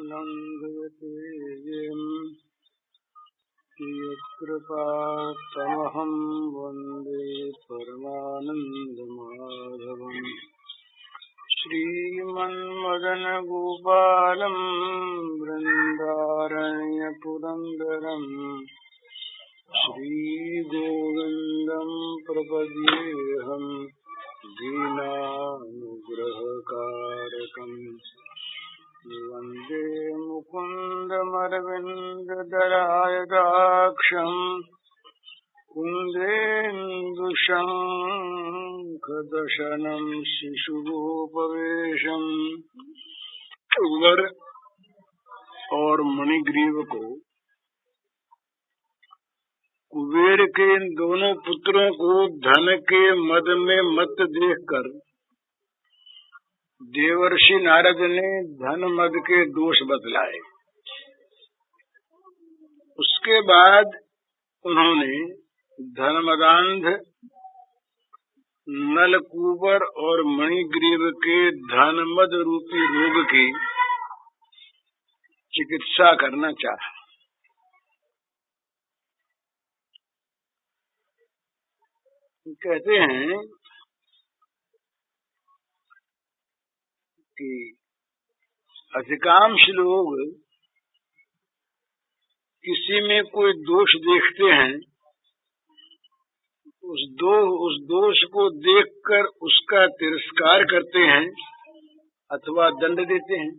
लङ्घयते येन यत्कृपात्तमहं वन्दे परमानन्दमाधवम्। श्रीमन्मदनगोपालं बृन्दारण्यपुरन्दरं श्रीगोविन्दं प्रपद्येऽहं दीनानुग्रहकारकम्। वन्दे मुकुन्दमरविन्ददलायदाक्षम् कुन्देन्दुशङ्खदशनं शिशुगोपवेशम्। वर और मणिग्रीव को कुबेर के इन दोनों पुत्रों को धन के मद में मत देखकर देवर्षि नारद ने धन मद के दोष बतलाए। उसके बाद उन्होंने धनमदांध नलकूबर और मणिग्रीव के धनमद रूपी रोग की चिकित्सा करना चाहा। कहते हैं कि अधिकांश लोग किसी में कोई दोष देखते हैं, उस दोष को देखकर उसका तिरस्कार करते हैं अथवा दंड देते हैं,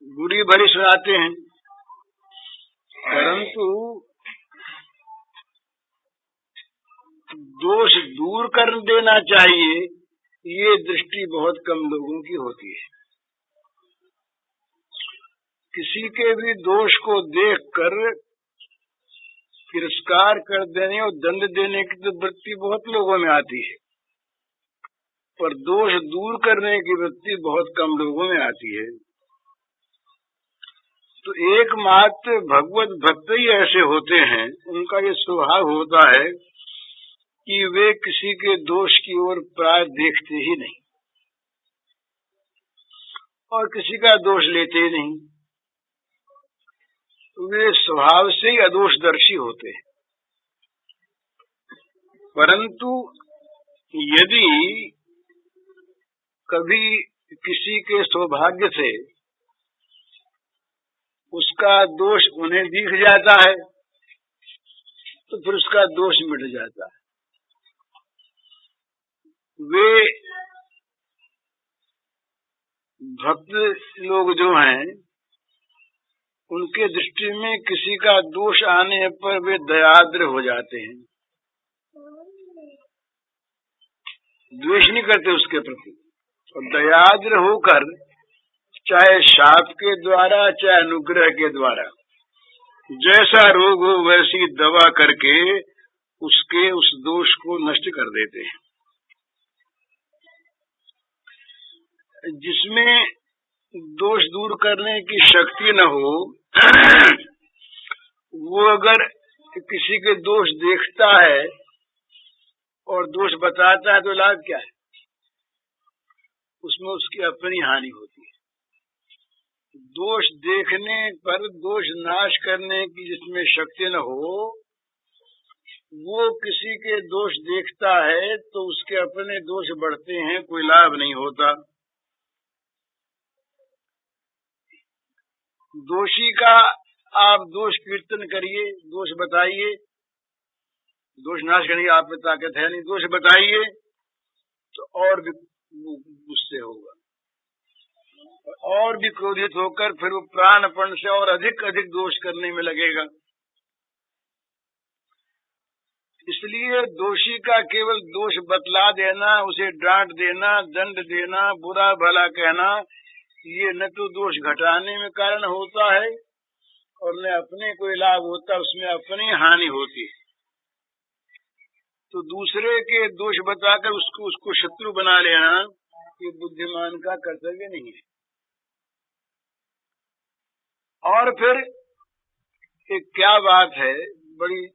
बुरी भली सुनाते हैं। परंतु दोष दूर कर देना चाहिए, ये दृष्टि बहुत कम लोगों की होती है। किसी के भी दोष को देखकर तिरस्कार कर देने और दंड देने की तो वृत्ति बहुत लोगों में आती है, पर दोष दूर करने की वृत्ति बहुत कम लोगों में आती है। तो एकमात्र भगवत भक्त ही ऐसे होते हैं, उनका ये स्वभाव होता है कि वे किसी के दोष की ओर प्राय देखते ही नहीं और किसी का दोष लेते ही नहीं। वे स्वभाव से ही अदोषदर्शी होते हैं। परंतु यदि कभी किसी के सौभाग्य से उसका दोष उन्हें दिख जाता है तो फिर उसका दोष मिट जाता है। वे भक्त लोग जो हैं, उनके दृष्टि में किसी का दोष आने पर वे दयाद्र हो जाते हैं, द्वेष नहीं करते उसके प्रति। और दयाद्र होकर चाहे शाप के द्वारा चाहे अनुग्रह के द्वारा जैसा रोग हो वैसी दवा करके उसके उस दोष को नष्ट कर देते हैं। जिसमें दोष दूर करने की शक्ति न हो वो अगर किसी के दोष देखता है और दोष बताता है तो लाभ क्या है? उसमें उसकी अपनी हानि होती है। दोष देखने पर दोष नाश करने की जिसमें शक्ति न हो, वो किसी के दोष देखता है तो उसके अपने दोष बढ़ते हैं, कोई लाभ नहीं होता। दोषी का आप दोष कीर्तन करिए, दोष बताइए, दोष नाश करने की आप में ताकत है नहीं, दोष बताइए तो और भी गुस्से होगा और भी क्रोधित होकर फिर वो प्राणपण से और अधिक दोष करने में लगेगा। इसलिए दोषी का केवल दोष बतला देना, उसे डांट देना, दंड देना, बुरा भला कहना, ये न तो दोष घटाने में कारण होता है और न अपने कोई लाभ होता, उसमें अपनी हानि होती है। तो दूसरे के दोष बताकर उसको शत्रु बना लेना ये बुद्धिमान का कर्तव्य नहीं है। और फिर एक क्या बात है, बड़ी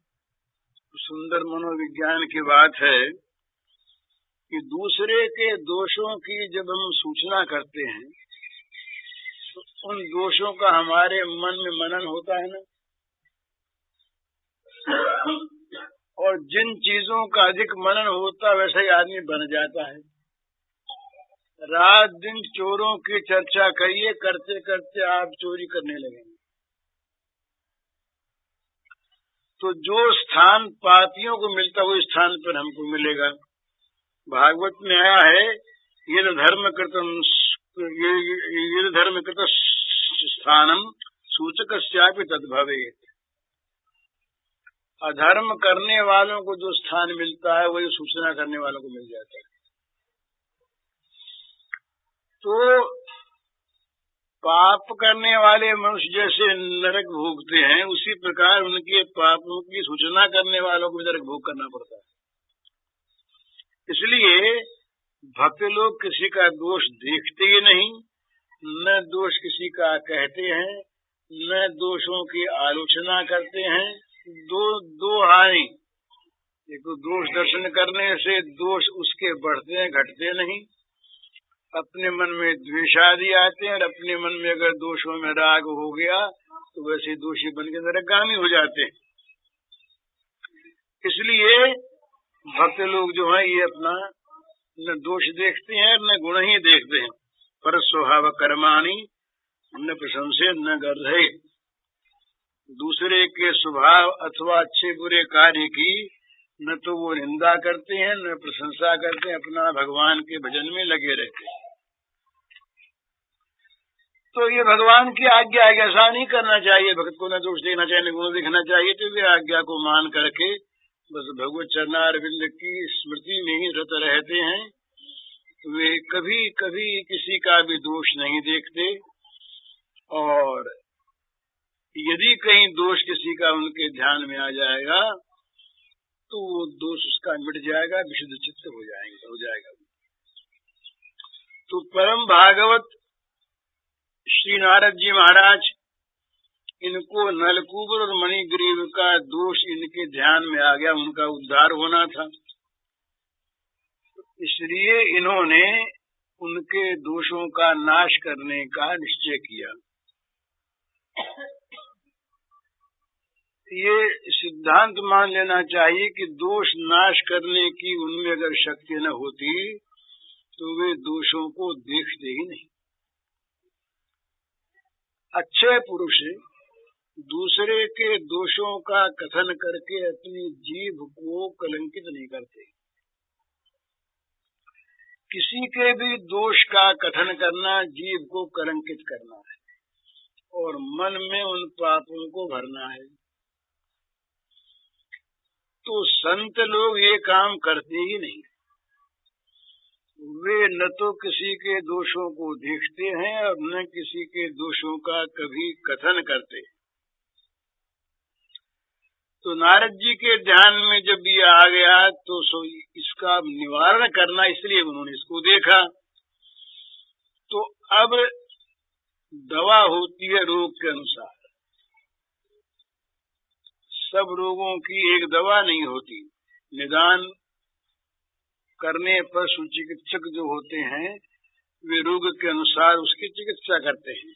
सुंदर मनोविज्ञान की बात है कि दूसरे के दोषों की जब हम सूचना करते हैं तो उन दोषों का हमारे मन में मनन होता है ना, और जिन चीजों का अधिक मनन होता है वैसा ही आदमी बन जाता है। रात दिन चोरों की चर्चा करिए, करते करते आप चोरी करने लगेंगे। तो जो स्थान पापियों को मिलता है वो स्थान पर हमको मिलेगा। भागवत में आया है, ये धर्म कृतम स्थानम सूचकस्यापि तद्भवेत्। अधर्म करने वालों को जो स्थान मिलता है वही सूचना करने वालों को मिल जाता है। तो पाप करने वाले मनुष्य जैसे नरक भोगते हैं, उसी प्रकार उनके पापों की सूचना करने वालों को भी नरक भोग करना पड़ता है। इसलिए भक्त लोग किसी का दोष देखते ही नहीं, न दोष किसी का कहते हैं, न दोषों की आलोचना करते हैं। दो हानि, एक तो दोष दर्शन करने से दोष उसके बढ़ते हैं, घटते नहीं। अपने मन में द्वेषादि आते हैं, और अपने मन में अगर दोषों में राग हो गया तो वैसे दोषी बन के नरकगामी हो जाते हैं। इसलिए भक्त लोग जो है ये अपना न दोष देखते हैं न गुण ही देखते हैं। पर स्वभाव कर्माणि न प्रशंसे न गर्धे। दूसरे के स्वभाव अथवा अच्छे बुरे कार्य की न तो वो निंदा करते हैं न प्रशंसा करते हैं, अपना भगवान के भजन में लगे रहते हैं। तो ये भगवान की आज्ञा है, ऐसा नहीं करना चाहिए। भक्त को न दोष देखना चाहिए न गुण देखना चाहिए। तो वे आज्ञा को मान करके बस भगवत चरणारविंद की स्मृति में ही रत रहते हैं। वे कभी कभी किसी का भी दोष नहीं देखते, और यदि कहीं दोष किसी का उनके ध्यान में आ जाएगा तो वो दोष उसका मिट जाएगा, विशुद्ध चित्त हो जाएगा। तो परम भागवत श्री नारद जी महाराज, इनको नलकूबर और मणिग्रीव का दोष इनके ध्यान में आ गया, उनका उद्धार होना था। इसलिए इन्होंने उनके दोषों का नाश करने का निश्चय किया। ये सिद्धांत मान लेना चाहिए कि दोष नाश करने की उनमें अगर शक्ति न होती तो वे दोषों को देखते ही नहीं। अच्छे पुरुष दूसरे के दोषों का कथन करके अपनी जीभ को कलंकित नहीं करते। किसी के भी दोष का कथन करना जीभ को कलंकित करना है, और मन में उन पापों को भरना है। तो संत लोग ये काम करते ही नहीं। वे न तो किसी के दोषों को देखते हैं और न किसी के दोषों का कभी कथन करते। तो नारद जी के ध्यान में जब ये आ गया तो इसका निवारण करना, इसलिए उन्होंने इसको देखा। तो अब दवा होती है रोग के अनुसार। सब रोगों की एक दवा नहीं होती। निदान करने पर सुचिकित्सक जो होते हैं वे रोग के अनुसार उसकी चिकित्सा करते हैं।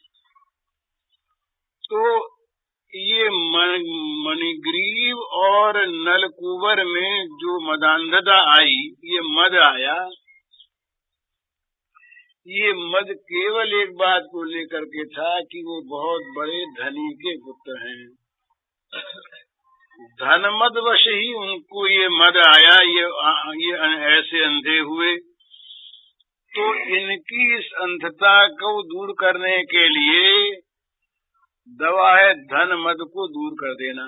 तो ये मणिग्रीव और नलकूबर में जो मदांधता आई, ये मद आया, ये मद केवल एक बात को लेकर के था कि वो बहुत बड़े धनी के पुत्र हैं। धनमद वश ही उनको ये मद आया, ये ऐसे अंधे हुए। तो इनकी इस अंधता को दूर करने के लिए दवा है धन मद को दूर कर देना।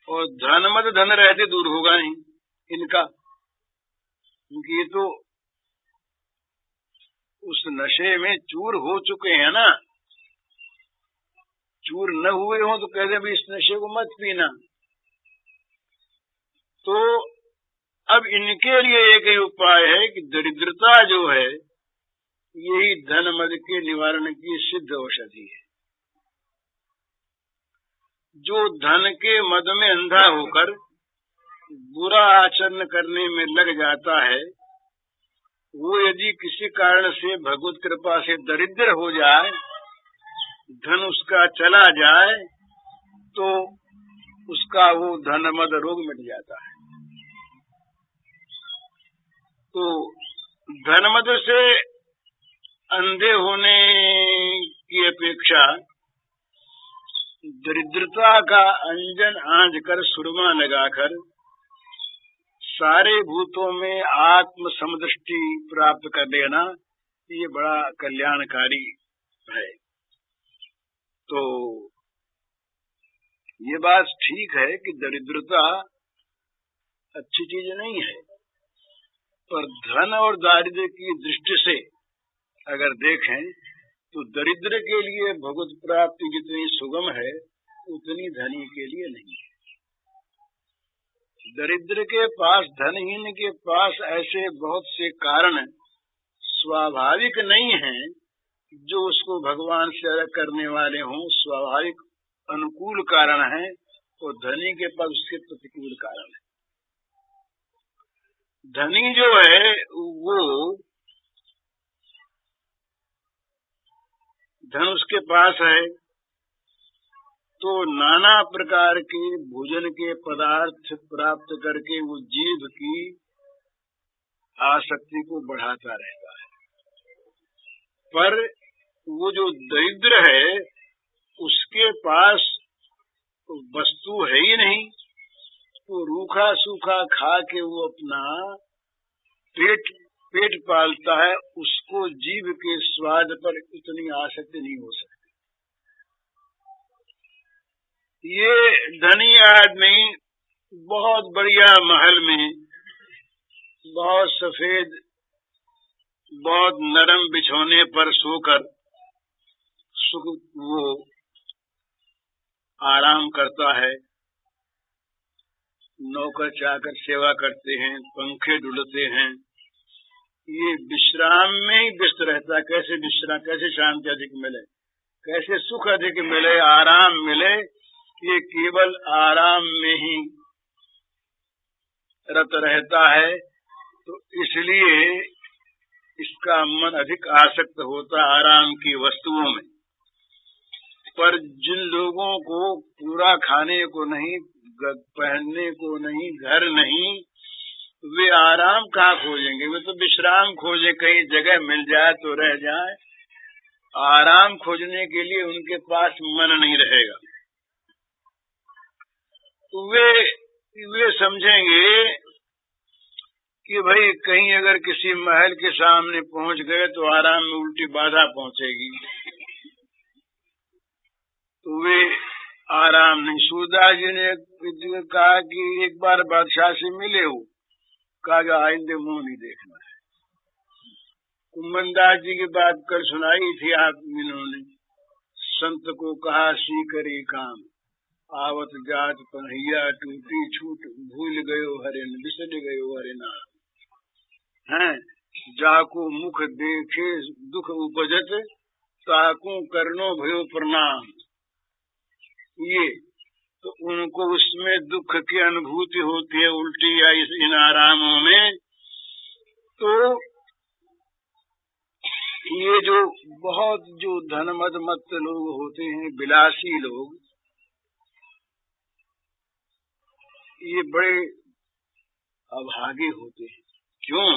और धन मद धन रहते दूर होगा नहीं इनका, क्योंकि ये तो उस नशे में चूर हो चुके हैं ना। चूर न हुए हो तो कहते भी इस नशे को मत पीना। तो अब इनके लिए एक ही उपाय है कि दरिद्रता जो है यही धन मद के निवारण की सिद्ध औषधि है। जो धन के मद में अंधा होकर बुरा आचरण करने में लग जाता है, वो यदि किसी कारण से भगवत कृपा से दरिद्र हो जाए, धन उसका चला जाए, तो उसका वो धनमद रोग मिट जाता है। तो धनमद से अंधे होने की अपेक्षा दरिद्रता का अंजन आंज कर सुरमा लगाकर सारे भूतों में आत्म समदृष्टि प्राप्त कर लेना, ये बड़ा कल्याणकारी है। तो ये बात ठीक है कि दरिद्रता अच्छी चीज नहीं है, पर धन और दारिद्र्य की दृष्टि से अगर देखें तो दरिद्र के लिए भगवत प्राप्ति जितनी सुगम है उतनी धनी के लिए नहीं है। दरिद्र के पास, धनहीन के पास ऐसे बहुत से कारण स्वाभाविक नहीं हैं जो उसको भगवान से अलग करने वाले हों, स्वाभाविक अनुकूल कारण हैं, और धनी के पास उसके प्रतिकूल कारण है। धनी जो है वो धन उसके पास है तो नाना प्रकार के भोजन के पदार्थ प्राप्त करके वो जीभ की आसक्ति को बढ़ाता रहता है। पर वो जो दरिद्र है उसके पास वस्तु है ही नहीं, तो रूखा सूखा खा के वो अपना पेट पालता है, उसको जीभ के स्वाद पर इतनी आसक्ति नहीं हो सकती। ये धनी आदमी बहुत बढ़िया महल में बहुत सफेद बहुत नरम बिछौने पर सोकर सुख वो आराम करता है, नौकर चाकर सेवा करते हैं, पंखे डुलते हैं, ये विश्राम में ही व्यस्त रहता है। कैसे विश्राम, कैसे शांति अधिक मिले, कैसे सुख अधिक मिले, आराम मिले, ये केवल आराम में ही रत रहता है। तो इसलिए इसका मन अधिक आसक्त होता आराम की वस्तुओं में। पर जिन लोगों को पूरा खाने को नहीं, पहनने को नहीं, घर नहीं, वे आराम कहाँ खोजेंगे? वे तो विश्राम खोजे, कहीं जगह मिल जाए तो रह जाए। आराम खोजने के लिए उनके पास मन नहीं रहेगा। तो वे समझेंगे कि भाई कहीं अगर किसी महल के सामने पहुंच गए तो आराम में उल्टी बाधा पहुंचेगी, तो वे आराम नहीं। सूरदास जी ने कहा कि एक बार बादशाह से मिले हो, कहा आइंदे मुंह नहीं देखना है। कुम्भनदास जी की बात कल सुनाई थी आप इन्होंने, संत को कहा सीकरी काम, आवत जात पनहिया टूटी छूट, भूल गयो हरिन बिसर गयो हरि नाम, हैं जाको मुख देखे दुख उपजत, ताकू करनो भयो प्रणाम। ये तो उनको उसमें दुख की अनुभूति होती है, उल्टी या इन आरामों में। तो ये जो बहुत जो धनमद मत लोग होते हैं, विलासी लोग, ये बड़े अभागे होते हैं। क्यों?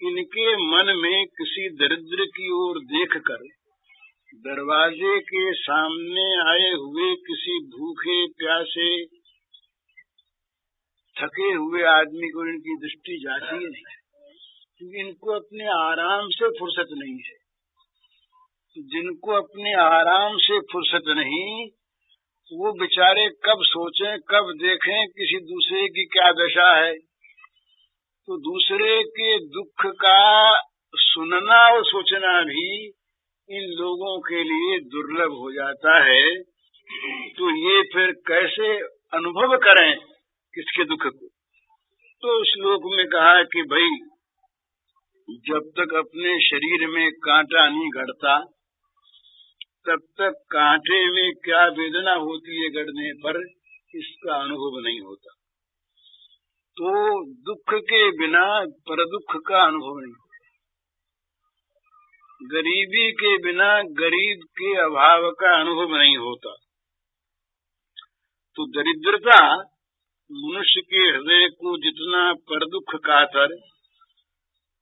इनके मन में किसी दरिद्र की ओर देखकर दरवाजे के सामने आए हुए किसी भूखे प्यासे थके हुए आदमी को इनकी दृष्टि जाती ही नहीं, क्योंकि इनको अपने आराम से फुर्सत नहीं है। जिनको अपने आराम से फुर्सत नहीं, वो बेचारे कब सोचें, कब देखें किसी दूसरे की क्या दशा है। तो दूसरे के दुख का सुनना और सोचना भी इन लोगों के लिए दुर्लभ हो जाता है। तो ये फिर कैसे अनुभव करें किसके दुख को? तो श्लोक में कहा कि भाई जब तक अपने शरीर में कांटा नहीं गड़ता, तब तक कांटे में क्या वेदना होती है गड़ने पर, इसका अनुभव नहीं होता। तो दुख के बिना पर दुख का अनुभव नहीं, गरीबी के बिना गरीब के अभाव का अनुभव नहीं होता। तो दरिद्रता मनुष्य के हृदय को जितना पर दुख कातर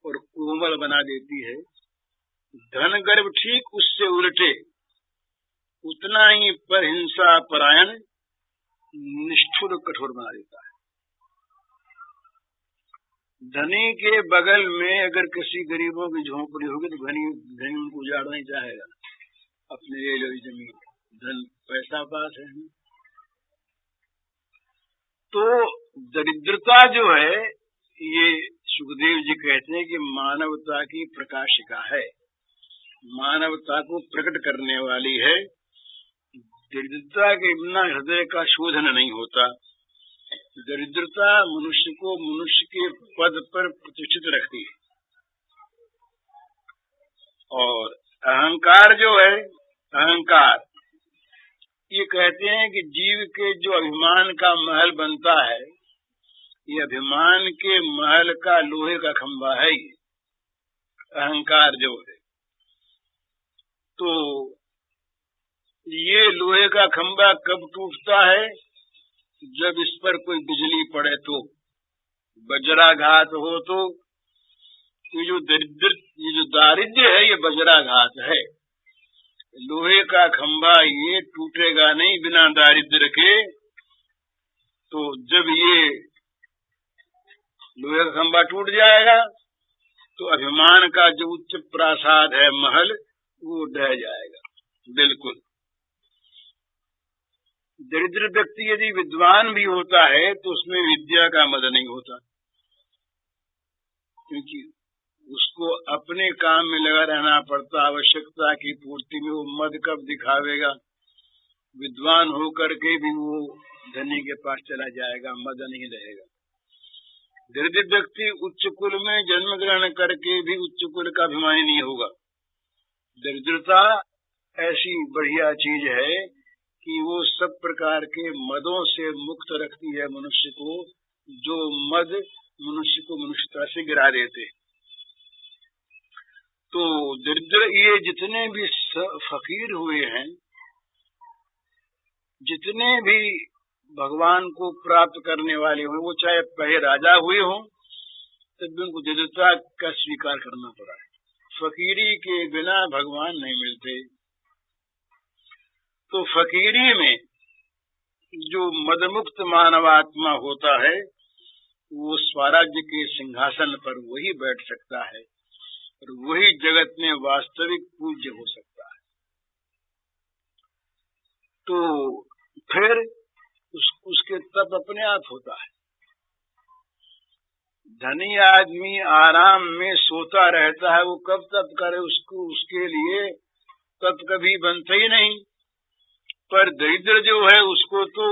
और कोमल बना देती है, धन गर्भ ठीक उससे उल्टे उतना ही पर हिंसा परायण निष्ठुर कठोर बना देता है। धनी के बगल में अगर किसी गरीबों की झोंपड़ी होगी तो धनी उनको उजाड़ना ही चाहेगा, अपने ले लो जमीन, धन पैसा पास है। तो दरिद्रता जो है, ये सुखदेव जी कहते हैं कि मानवता की प्रकाशिका है, मानवता को प्रकट करने वाली है। दरिद्रता के बिना हृदय का शोधन नहीं होता। दरिद्रता मनुष्य को मनुष्य के पद पर प्रतिष्ठित रखती है। और अहंकार जो है, अहंकार ये कहते हैं कि जीव के जो अभिमान का महल बनता है, ये अभिमान के महल का लोहे का खंभा है ये अहंकार जो है। तो ये लोहे का खंभा कब टूटता है? जब इस पर कोई बिजली पड़े, तो वज्राघात हो। तो ये जो दारिद्र्य है, ये वज्राघात है। लोहे का खंभा ये टूटेगा नहीं बिना दारिद्र्य के। तो जब ये लोहे का खंभा टूट जाएगा तो अभिमान का जो उच्च प्रासाद है, महल, वो ढह जाएगा बिल्कुल। दरिद्र व्यक्ति यदि विद्वान भी होता है तो उसमें विद्या का मद नहीं होता, क्योंकि उसको अपने काम में लगा रहना पड़ता। आवश्यकता की पूर्ति में वो मद कब दिखावेगा? विद्वान होकर के भी वो धनी के पास चला जाएगा, मद नहीं रहेगा। दरिद्र व्यक्ति उच्च कुल में जन्म ग्रहण करके भी उच्च कुल का अभिमानी नहीं होगा। दरिद्रता ऐसी बढ़िया चीज है कि वो सब प्रकार के मदों से मुक्त रखती है मनुष्य को, जो मद मनुष्य को मनुष्यता से गिरा देते। तो दरिद्र ये जितने भी फकीर हुए हैं, जितने भी भगवान को प्राप्त करने वाले हुए, वो चाहे पहले राजा हुए हों, तब भी उनको दरिद्रता का स्वीकार करना पड़ा है। फकीरी के बिना भगवान नहीं मिलते। तो फकीरी में जो मदमुक्त मानवात्मा होता है, वो स्वराज्य के सिंहासन पर वही बैठ सकता है और वही जगत में वास्तविक पूज्य हो सकता है। तो फिर उसके तप अपने आप होता है। धनी आदमी आराम में सोता रहता है, वो कब तप करे? उसके लिए तप कभी बनता ही नहीं। पर दरिद्र जो है, उसको तो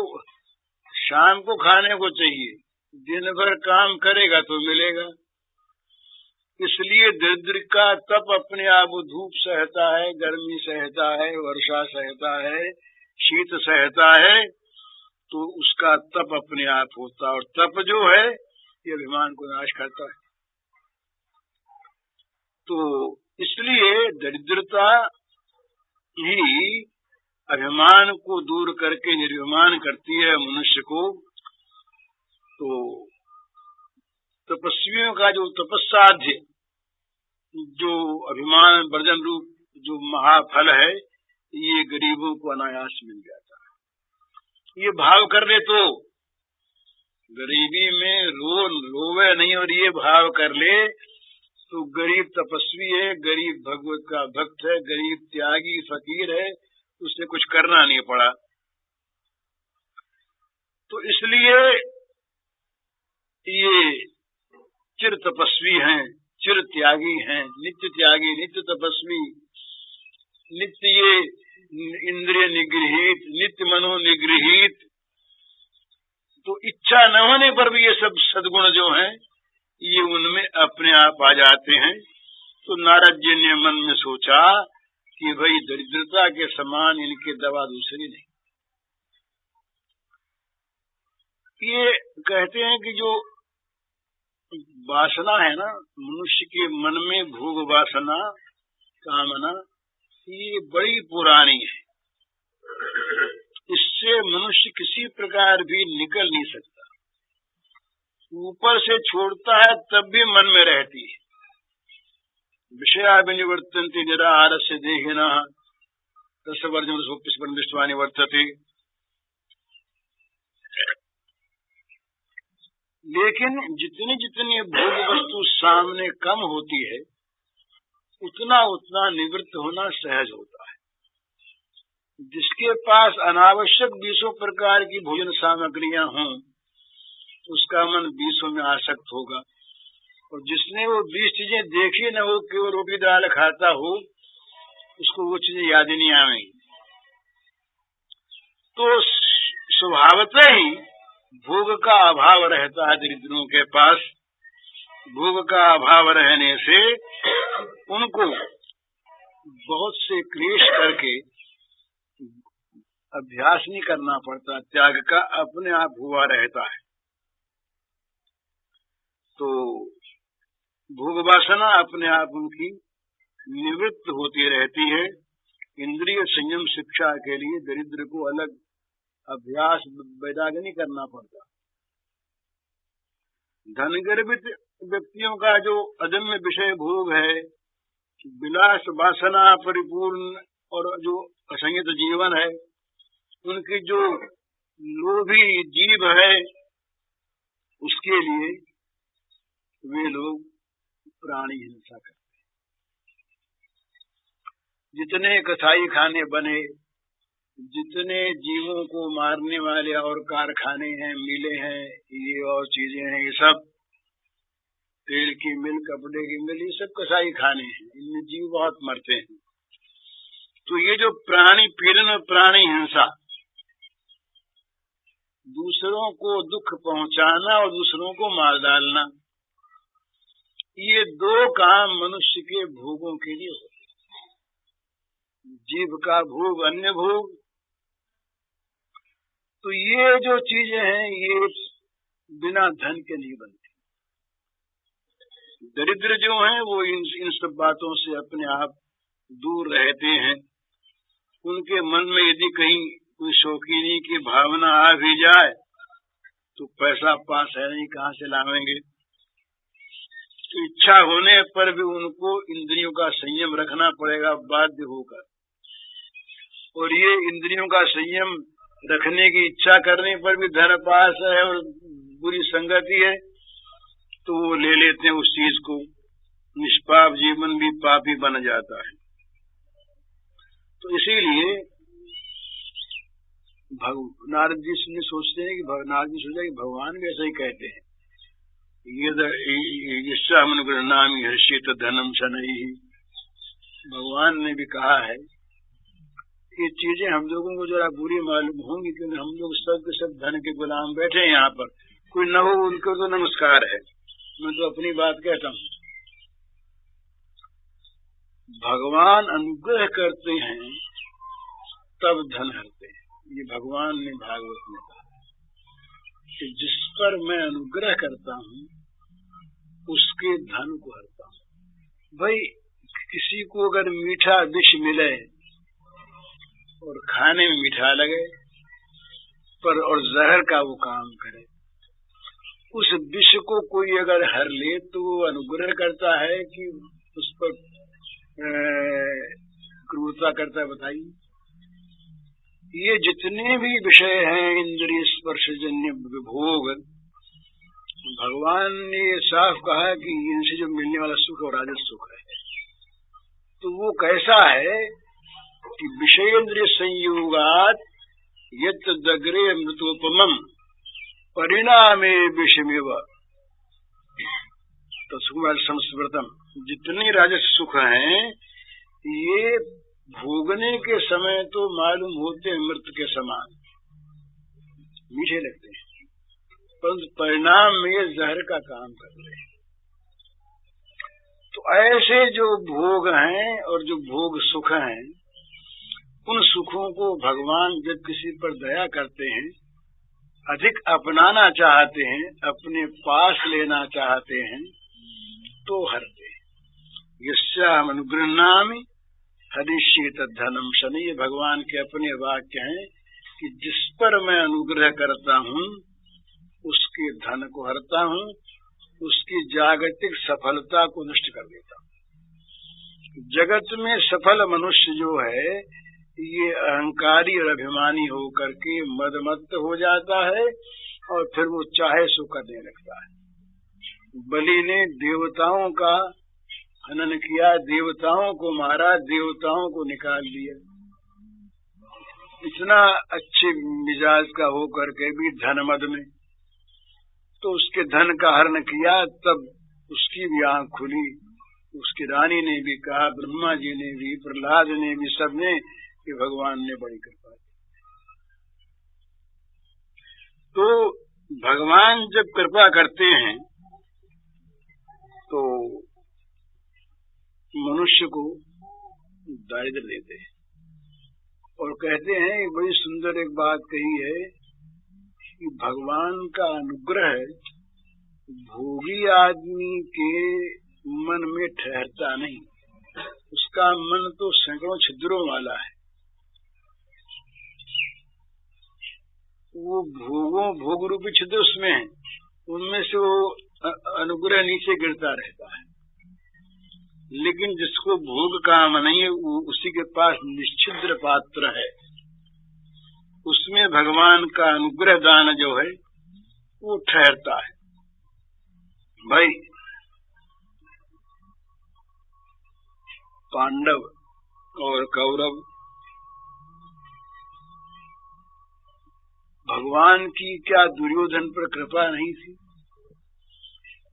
शाम को खाने को चाहिए, दिन भर काम करेगा तो मिलेगा। इसलिए दरिद्र का तप अपने आप, धूप सहता है, गर्मी सहता है, वर्षा सहता है, शीत सहता है, तो उसका तप अपने आप होता। और तप जो है, ये अभिमान को नाश करता है। तो इसलिए दरिद्रता ही अभिमान को दूर करके निर्भिमान करती है मनुष्य को। तो तपस्वियों का जो तपस्साध्य, जो अभिमान वर्जन रूप जो महाफल है, ये गरीबों को अनायास मिल जाता है। ये भाव कर ले तो गरीबी में रोवे नहीं, और ये भाव कर ले तो गरीब तपस्वी है, गरीब भगवत का भक्त है, गरीब त्यागी फकीर है, उससे कुछ करना नहीं पड़ा। तो इसलिए ये चिर तपस्वी हैं, चिर त्यागी हैं, नित्य त्यागी, नित्य तपस्वी, नित्य ये इंद्रिय निगृहित, नित्य मनो निगृहित। तो इच्छा न होने पर भी ये सब सद्गुण जो हैं, ये उनमें अपने आप आ जाते हैं। तो नारद जी ने मन में सोचा कि भाई दरिद्रता के समान इनके दवा दूसरी नहीं। ये कहते हैं कि जो वासना है ना, मनुष्य के मन में भोग वासना कामना, ये बड़ी पुरानी है। इससे मनुष्य किसी प्रकार भी निकल नहीं सकता। ऊपर से छोड़ता है तब भी मन में रहती है। विषया विनिवर्तन्ते निराहारस्य देहिनः रसवर्जनं रसोपस्पन्दं दृष्ट्वा निवर्तते। लेकिन जितनी जितनी भोग वस्तु सामने कम होती है, उतना उतना निवृत्त होना सहज होता है। जिसके पास अनावश्यक 20 प्रकार की भोजन सामग्रियां हों, उसका मन 20 में आसक्त होगा। और जिसने वो 20 चीजें देखी न हो, केवल रोटी दाल खाता हो, उसको वो चीजें याद ही नहीं आएंगी। तो स्वभावतः ही भोग का अभाव रहता है दरिद्रों के पास। भोग का अभाव रहने से उनको बहुत से क्लेश करके अभ्यास नहीं करना पड़ता, त्याग का अपने आप हुआ रहता है। तो भोग वासना अपने आप उनकी निवृत्त होती रहती है। इंद्रिय संयम शिक्षा के लिए दरिद्र को अलग अभ्यास वैराग्य नहीं करना पड़ता। धनगर्भित व्यक्तियों का जो अदम्य विषय भोग है, विलास वासना परिपूर्ण और जो असंयत जीवन है, उनकी जो लोभी जीव है, उसके लिए वे लोग प्राणी हिंसा करते हैं। जितने कसाई खाने बने, जितने जीवों को मारने वाले और कारखाने हैं, मिले हैं, ये और चीजें हैं, ये सब तेल की मिल, कपड़े की मिल, ये सब कसाई खाने हैं। इनमें जीव बहुत मरते हैं। तो ये जो प्राणी पीड़न और प्राणी हिंसा, दूसरों को दुख पहुंचाना और दूसरों को मार डालना, ये 2 काम मनुष्य के भोगों के लिए होते हैं। जीव का भोग, अन्य भोग। तो ये जो चीजें हैं, ये बिना धन के नहीं बनती। दरिद्र जो हैं वो इन सब बातों से अपने आप दूर रहते हैं। उनके मन में यदि कहीं कोई शौकीनी की भावना आ भी जाए, तो पैसा पास है नहीं, कहाँ से लावेंगे। तो इच्छा होने पर भी उनको इंद्रियों का संयम रखना पड़ेगा, बाध्य होकर। और ये इंद्रियों का संयम रखने की इच्छा करने पर भी धन पास है और बुरी संगति है, तो वो ले लेते हैं उस चीज को। निष्पाप जीवन भी पापी बन जाता है। तो इसीलिए नारद जी सोचते हैं कि नारद जी सोचा कि भगवान भी ऐसा ही कहते हैं, ये नाम हर्षित धनम शनैः। भगवान ने भी कहा है, ये चीजें हम लोगों को जरा बुरी मालूम होंगी, क्योंकि हम लोग सब के सब धन के गुलाम बैठे हैं यहाँ पर। कोई न हो उनको तो नमस्कार है। मैं तो अपनी बात कहता हूँ, भगवान अनुग्रह करते हैं तब धन हरते हैं। ये भगवान ने भागवत में कहा कि जिस पर मैं अनुग्रह करता हूँ उसके धन को हरता हूँ। भाई किसी को अगर मीठा विष मिले और खाने में मीठा लगे पर और जहर का वो काम करे, उस विष को कोई अगर हर ले तो वो अनुग्रह करता है कि उस पर क्रूरता करता है। बताइए, ये जितने भी विषय हैं इंद्रिय स्पर्शजन्य विभोग, भगवान ने साफ कहा कि इनसे जो मिलने वाला सुख और राजस सुख है, तो वो कैसा है कि विषयेंद्रिय संयोगात यत् दग्रे मृतोपमम् परिणामे विषमेव तस्मात् संस्मृतम्। जितने राजस सुख हैं, ये भोगने के समय तो मालूम होते हैं मृत के समान, मीठे लगते हैं, परंतु परिणाम में जहर का काम करते हैं। तो ऐसे जो भोग हैं और जो भोग सुख हैं, उन सुखों को भगवान जब किसी पर दया करते हैं अधिक अपनाना चाहते हैं, अपने पास लेना चाहते हैं, तो हरते। यस्याहम् अनुगृह्णामि हरिष्येत धनम शनि। ये भगवान के अपने वाक्य हैं कि जिस पर मैं अनुग्रह करता हूँ उसके धन को हरता हूँ, उसकी जागतिक सफलता को नष्ट कर देता हूँ। जगत में सफल मनुष्य जो है ये अहंकारी और अभिमानी होकर के मदमत्त हो जाता है और फिर वो चाहे सो करने लगता है। बलि ने देवताओं का हनन किया, देवताओं को मारा, देवताओं को निकाल दिया। इतना अच्छे मिजाज का होकर के भी धन मद में, तो उसके धन का हरण किया। तब उसकी भी आंख खुली। उसकी रानी ने भी कहा, ब्रह्मा जी ने भी, प्रहलाद ने भी, सबने कि भगवान ने बड़ी कृपा की। तो भगवान जब कृपा करते हैं तो मनुष्य को दारिद्र्य देते हैं। और कहते हैं, बड़ी सुंदर एक बात कही है कि भगवान का अनुग्रह भोगी आदमी के मन में ठहरता नहीं। उसका मन तो सैकड़ों छिद्रों वाला है। वो भोग रूपी छिद्र उसमें है, उनमें से वो अनुग्रह नीचे गिरता रहता है। लेकिन जिसको भोग काम नहीं है, उसी के पास निश्चिद्र पात्र है, उसमें भगवान का अनुग्रह दान जो है वो ठहरता है। भाई पांडव और कौरव भगवान की क्या दुर्योधन पर कृपा नहीं थी?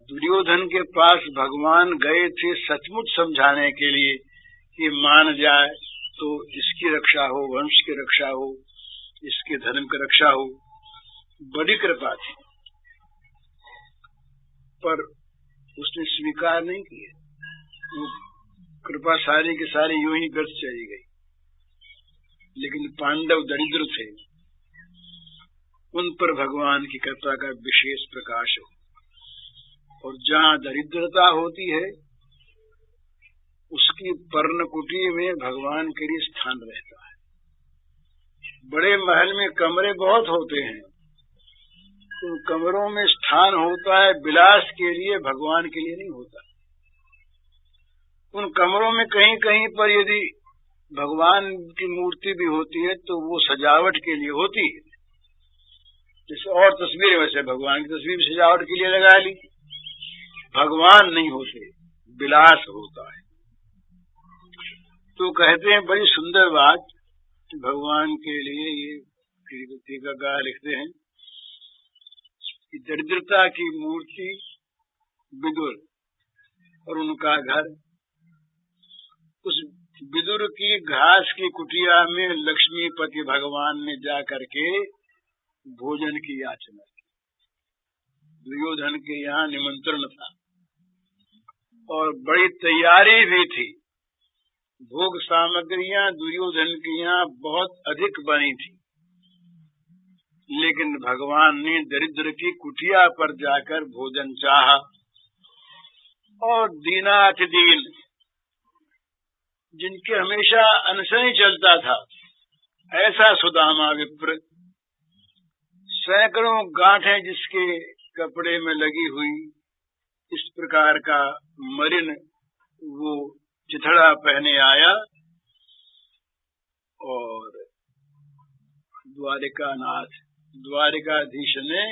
दुर्योधन के पास भगवान गए थे सचमुच समझाने के लिए कि मान जाए तो इसकी रक्षा हो, वंश की रक्षा हो, इसके धर्म की रक्षा हो। बड़ी कृपा थी, पर उसने स्वीकार नहीं किया। वो कृपा सारी की सारी यूं ही व्यर्थ चली गई। लेकिन पांडव दरिद्र थे, उन पर भगवान की कृपा का विशेष प्रकाश हो। और जहाँ दरिद्रता होती है उसकी पर्णकुटी में भगवान के लिए स्थान रहता है। बड़े महल में कमरे बहुत होते हैं, उन कमरों में स्थान होता है विलास के लिए, भगवान के लिए नहीं होता। उन कमरों में कहीं कहीं पर यदि भगवान की मूर्ति भी होती है तो वो सजावट के लिए होती है। जैसे और तस्वीरें, वैसे भगवान की तस्वीर सजावट के लिए लगा ली, भगवान नहीं होते, विलास होता है। तो कहते हैं बड़ी सुंदर बात कि भगवान के लिए ये टीकाकार लिखते हैं कि दरिद्रता की मूर्ति विदुर और उनका घर, उस विदुर की घास की कुटिया में लक्ष्मीपति भगवान ने जाकर के भोजन की याचना की। दुर्योधन के यहाँ निमंत्रण था और बड़ी तैयारी भी थी। भोग सामग्रियां दुर्योधन के यहाँ बहुत अधिक बनी थी, लेकिन भगवान ने दरिद्र की कुटिया पर जाकर भोजन चाहा। और दीनातिदीन, जिनके हमेशा अनशन ही चलता था, ऐसा सुदामा विप्र, सैकड़ों गांठें जिसके कपड़े में लगी हुई, इस प्रकार का मलिन वो चिथड़ा पहने आया और द्वारिकानाथ, द्वारिकाधीश ने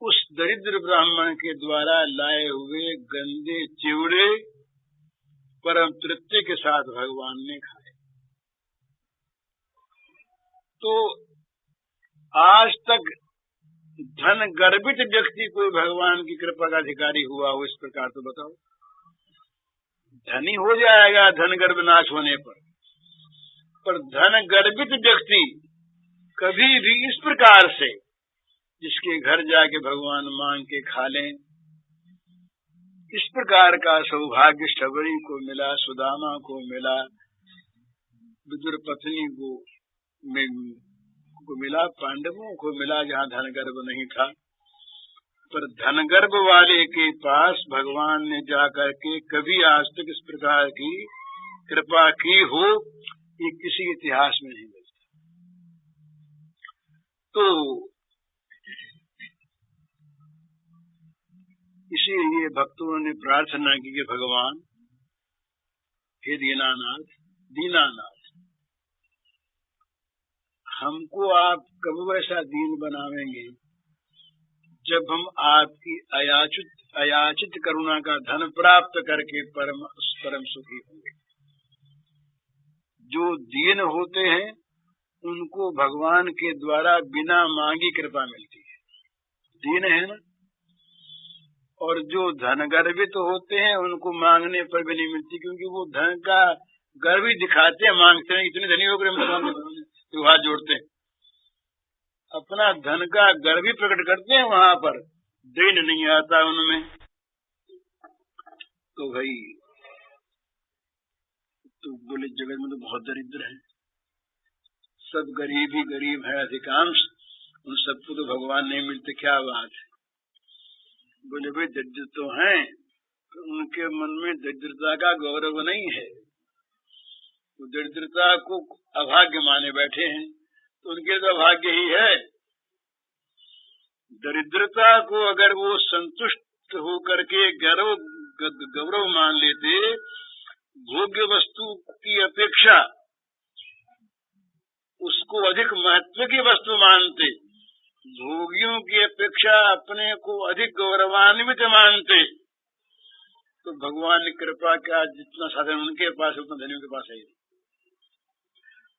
उस दरिद्र ब्राह्मण के द्वारा लाए हुए गंदे चिवड़े परम तृप्ति के साथ भगवान ने खाए। तो आज तक धन गर्भित व्यक्ति कोई भगवान की कृपा का अधिकारी हुआ हो इस प्रकार तो बताओ। धनी हो जाएगा धन गर्भ नाश होने पर धन गर्भित व्यक्ति कभी भी इस प्रकार से जिसके घर जाके भगवान मांग के खा लें, इस प्रकार का सौभाग्य शबरी को मिला, सुदामा को मिला, विदुर पत्नी को को मिला, पांडवों को मिला जहाँ धन गर्भ नहीं था। पर धन गर्भ वाले के पास भगवान ने जाकर के कभी आज तक इस प्रकार की कृपा की हो, ये किसी इतिहास में नहीं मिलता। तो इसीलिए भक्तों ने प्रार्थना की कि भगवान हे दीनानाथ, हमको आप कब वैसा दीन बनावेंगे जब हम आपकी अयाचित करुणा का धन प्राप्त करके परम सुखी होंगे। जो दीन होते हैं उनको भगवान के द्वारा बिना मांगी कृपा मिलती है, दीन है ना। और जो धन गर्वित होते हैं उनको मांगने पर भी नहीं मिलती, क्योंकि वो धन का गर्व ही दिखाते हैं, मांगते हैं। इतने धनी होकर हाथ जोड़ते हैं, अपना धन का गर्व ही प्रकट करते हैं, वहां पर दीन नहीं आता उनमें। तो भाई तो बोले जगत में तो बहुत दरिद्र है, सब गरीब ही गरीब है अधिकांश, उन सबको तो भगवान नहीं मिलते, क्या बात है। बोले भाई दरिद्र तो हैं, तो उनके मन में दरिद्रता का गौरव नहीं है, वो दरिद्रता को अभाग्य माने बैठे हैं, तो उनके तो अभाग्य ही है। दरिद्रता को अगर वो संतुष्ट होकर के गौरव मान लेते, भोग्य वस्तु की अपेक्षा उसको अधिक महत्व की वस्तु मानते, भोगियों की अपेक्षा अपने को अधिक गौरवान्वित मानते, तो भगवान की कृपा का जितना साधन उनके पास उतना धनियों के पास है।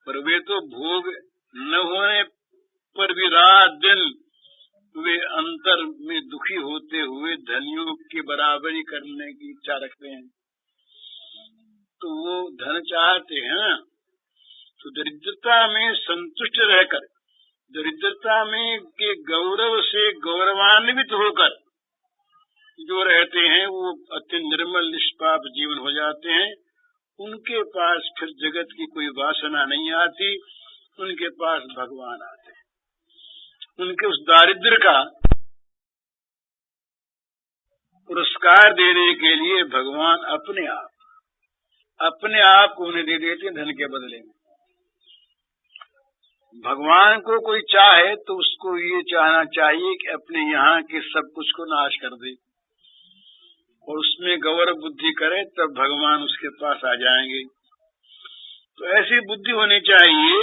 पर वे तो भोग न होने पर भी रात दिन वे अंतर में दुखी होते हुए धनियों की बराबरी करने की इच्छा रखते हैं, तो वो धन चाहते हैं। तो दरिद्रता में संतुष्ट रहकर, दरिद्रता में के गौरव से गौरवान्वित होकर जो रहते हैं वो अत्यंत निर्मल निष्पाप जीवन हो जाते हैं। उनके पास फिर जगत की कोई वासना नहीं आती, उनके पास भगवान आते हैं। उनके उस दारिद्र्य का पुरस्कार देने के लिए भगवान अपने आप को उन्हें दे देते धन के बदले में। भगवान को कोई चाहे तो उसको ये चाहना चाहिए कि अपने यहाँ के सब कुछ को नाश कर दे और उसमें गौरव बुद्धि करे, तब भगवान उसके पास आ जाएंगे। तो ऐसी बुद्धि होनी चाहिए।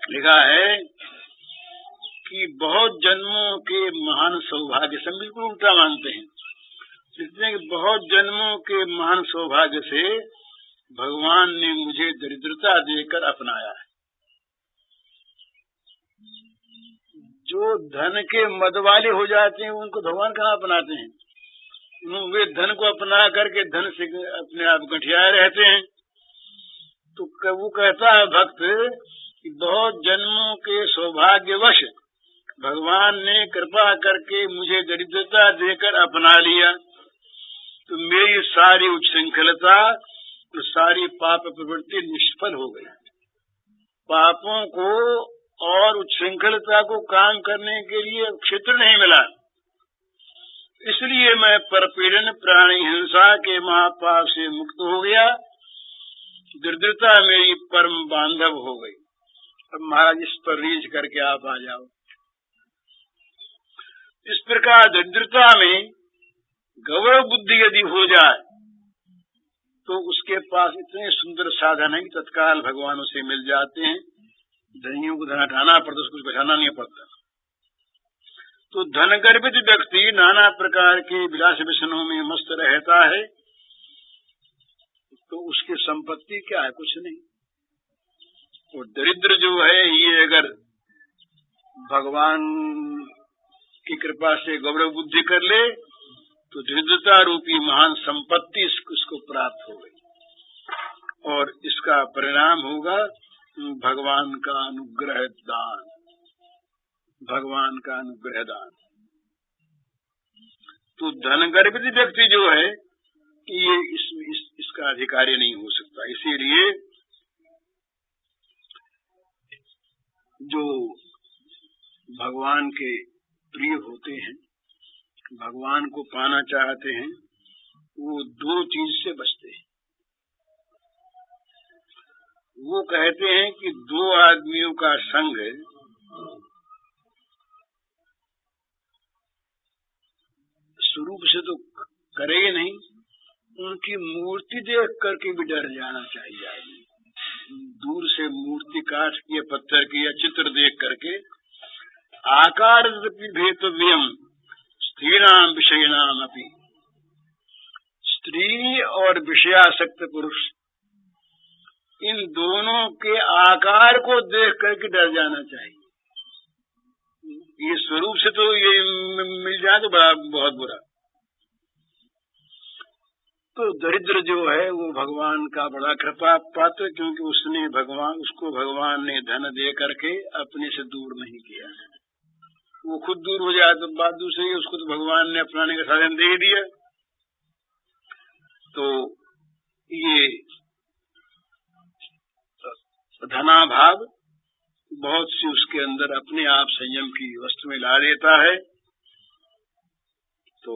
लिखा है कि बहुत जन्मों के महान सौभाग्य से, बिल्कुल उल्टा मानते हैं, इसलिए कि बहुत जन्मों के महान सौभाग्य से भगवान ने मुझे दरिद्रता देकर अपनाया है। जो धन के मद वाले हो जाते हैं उनको भगवान कहाँ अपनाते हैं, वे धन को अपना करके धन से अपने आप गठियाए रहते हैं। तो वो कहता है भक्त कि बहुत जन्मों के सौभाग्यवश भगवान ने कृपा करके मुझे दरिद्रता देकर अपना लिया, तो मेरी सारी उच्छृंखलता और सारी पाप प्रवृत्ति निष्फल हो गई। पापों को और उच्छृंखलता को काम करने के लिए क्षेत्र नहीं मिला, इसलिए मैं परपीड़न प्राणी हिंसा के महापाप से मुक्त हो गया, दरिद्रता मेरी परम बांधव हो गई। अब महाराज इस पर रीझ करके आप आ जाओ। इस प्रकार दरिद्रता में गौरव बुद्धि यदि हो जाए तो उसके पास इतने सुंदर साधन है कि तत्काल भगवान उसे मिल जाते हैं। धनियों को धन हटाना पड़ता, उसको बचाना नहीं पड़ता। तो धन गर्भित व्यक्ति नाना प्रकार के विलास व्यसनों में मस्त रहता है, तो उसकी संपत्ति क्या है? कुछ नहीं। और दरिद्र जो है ये अगर भगवान की कृपा से गौरव बुद्धि कर ले तो दरिद्रता रूपी महान संपत्ति इसको प्राप्त हो गई, और इसका परिणाम होगा भगवान का अनुग्रह दान, भगवान का अनुग्रह दान। तो धन गर्भित व्यक्ति जो है ये इसका अधिकारी नहीं हो सकता। इसीलिए जो भगवान के प्रिय होते हैं, भगवान को पाना चाहते हैं, वो दो चीज से बचते हैं। वो कहते हैं कि दो आदमियों का संग स्वरूप से तो करे ही नहीं, उनकी मूर्ति देख करके भी डर जाना चाहिए आदमी। दूर से मूर्ति काठ की या पत्थर की या चित्र देख करके आकार भेतव्यम स्त्रीणाम विषयणाम अपि, स्त्री और विषयासक्त पुरुष, इन दोनों के आकार को देख करके डर जाना चाहिए। ये स्वरूप से तो ये मिल जाए तो बड़ा बहुत बुरा। तो दरिद्र जो है वो भगवान का बड़ा कृपा पात्र, क्योंकि उसको भगवान ने धन दे करके अपने से दूर नहीं किया। वो खुद दूर हो जाए तो बात दूसरी, उसको तो भगवान ने अपनाने का साधन दे दिया। तो ये धनाभाव बहुत सी उसके अंदर अपने आप संयम की वस्तु में ला देता है। तो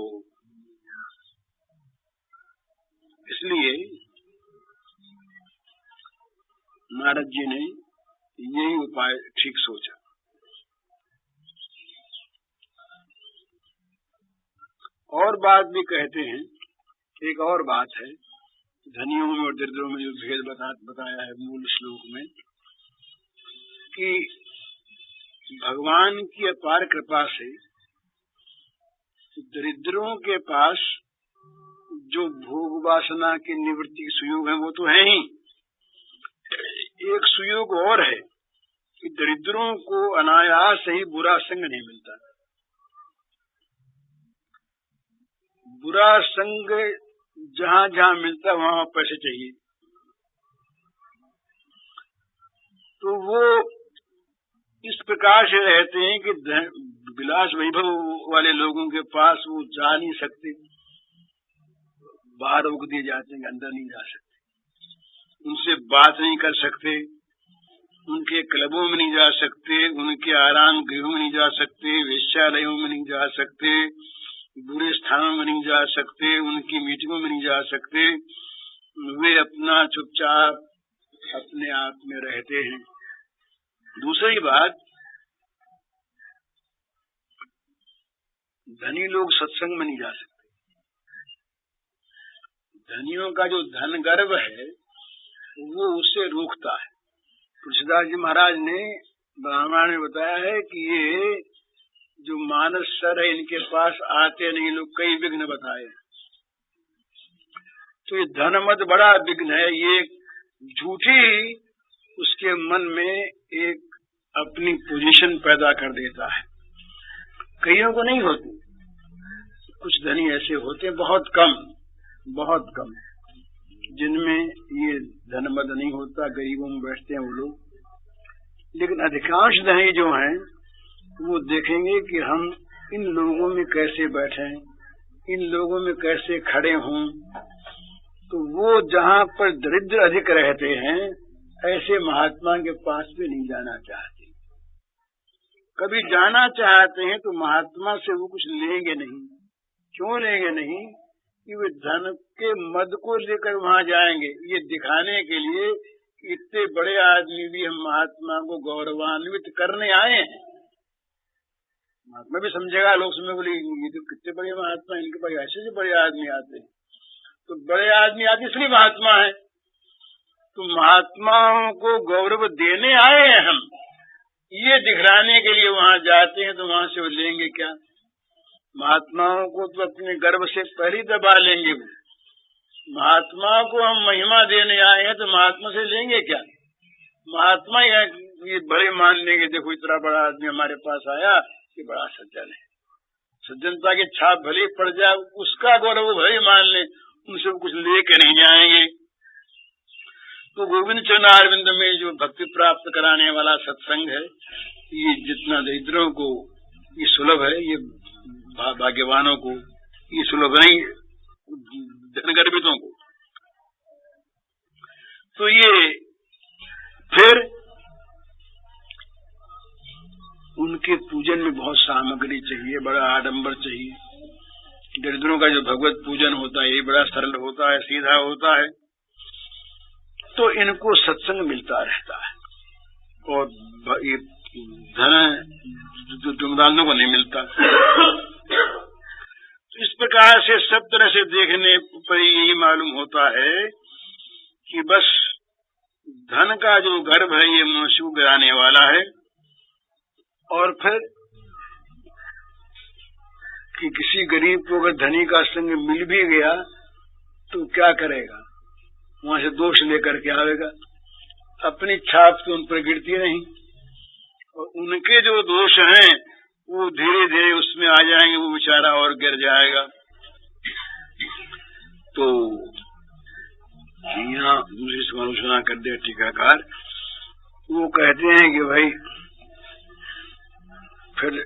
इसलिए नारद जी ने यही उपाय ठीक सोचा। और बात भी कहते हैं, एक और बात है, धनियों में और दरिद्रों में जो भेद बताया है मूल श्लोक में, कि भगवान की अपार कृपा से दरिद्रों के पास जो भोग वासना की निवृत्ति सुयोग है वो तो है ही, एक सुयोग और है कि दरिद्रों को अनायास ही बुरा संग नहीं मिलता। बुरा संग जहाँ जहाँ मिलता वहाँ पैसे चाहिए, तो वो इस प्रकार से रहते हैं कि विलास वैभव वाले लोगों के पास वो जा नहीं सकते, बाहर रोक दिए जाते हैं, अंदर नहीं जा सकते, उनसे बात नहीं कर सकते, उनके क्लबों में नहीं जा सकते, उनके आराम गृहों में नहीं जा सकते, वेश्यालयों में नहीं जा सकते, बुरे स्थानों में नहीं जा सकते, उनकी मीटिंगों में नहीं जा सकते। वे अपना चुपचाप अपने आप में रहते हैं। दूसरी बात, धनी लोग सत्संग में नहीं जा सकते। धनियों का जो धन गर्व है वो उससे रोकता है। तुलसीदास जी महाराज ने ब्राह्मण में बताया है कि ये जो मानस सर है इनके पास आते नहीं लोग, कई विघ्न बताए। तो ये धन मद बड़ा विघ्न है, ये झूठी उसके मन में एक अपनी पोजीशन पैदा कर देता है। कईयों को नहीं होती, कुछ धनी ऐसे होते हैं, बहुत कम जिनमें ये धन मद नहीं होता, गरीबों में बैठते हैं वो लोग। लेकिन अधिकांश धनी जो हैं वो देखेंगे कि हम इन लोगों में कैसे बैठें, इन लोगों में कैसे खड़े हों। तो वो जहाँ पर दरिद्र अधिक रहते हैं ऐसे महात्मा के पास भी नहीं जाना चाहते। कभी जाना चाहते हैं तो महात्मा से वो कुछ लेंगे नहीं। क्यों लेंगे नहीं? कि वे धन के मद को लेकर वहां जाएंगे, ये दिखाने के लिए कि इतने बड़े आदमी भी हम महात्मा को गौरवान्वित करने आए हैं। महात्मा भी समझेगा, लोग समझे बोले ये तो कितने बड़े महात्मा, इनके पास ऐसे से बड़े आदमी आते हैं। तो बड़े आदमी आते इसलिए महात्मा है। तो महात्माओं को गौरव देने आए हैं हम, ये दिखलाने के लिए वहां जाते हैं। तो वहां से वो लेंगे क्या? महात्माओं को तो अपने गर्व से पहले दबा लेंगे। वो महात्मा को हम महिमा देने आए हैं तो महात्मा से लेंगे क्या? महात्मा ये बड़े मान लेंगे, देखो इतना बड़ा आदमी हमारे पास आया, ये बड़ा सज्जन है। सज्जनता की छाप भले पड़ जाए, उसका गौरव भले मान ले, उनसे कुछ लेके नहीं जाएंगे। तो गोविंद चरण अरविंद में जो भक्ति प्राप्त कराने वाला सत्संग है, ये जितना दरिद्रों को ये सुलभ है, ये भाग्यवानों को ये सुलभ नहीं, धनगर्भितों को। तो ये फिर उनके पूजन में बहुत सामग्री चाहिए, बड़ा आडंबर चाहिए। दरिद्रों का जो भगवत पूजन होता है ये बड़ा सरल होता है, सीधा होता है। तो इनको सत्संग मिलता रहता है और ये धन जुमदानों को नहीं मिलता। तो इस प्रकार से सब तरह से देखने पर यही मालूम होता है कि बस धन का जो गर्भ है ये मनुष्य को गिराने वाला है। और फिर कि किसी गरीब को अगर धनी का संग मिल भी गया तो क्या करेगा, वहां से दोष लेकर के आवेगा, अपनी छाप तो उन पर गिरती नहीं और उनके जो दोष हैं वो धीरे धीरे उसमें आ जाएंगे, वो बेचारा और गिर जाएगा। तो यहाँ दूसरी समालोचना कर दिया टीकाकार, वो कहते हैं कि भाई फिर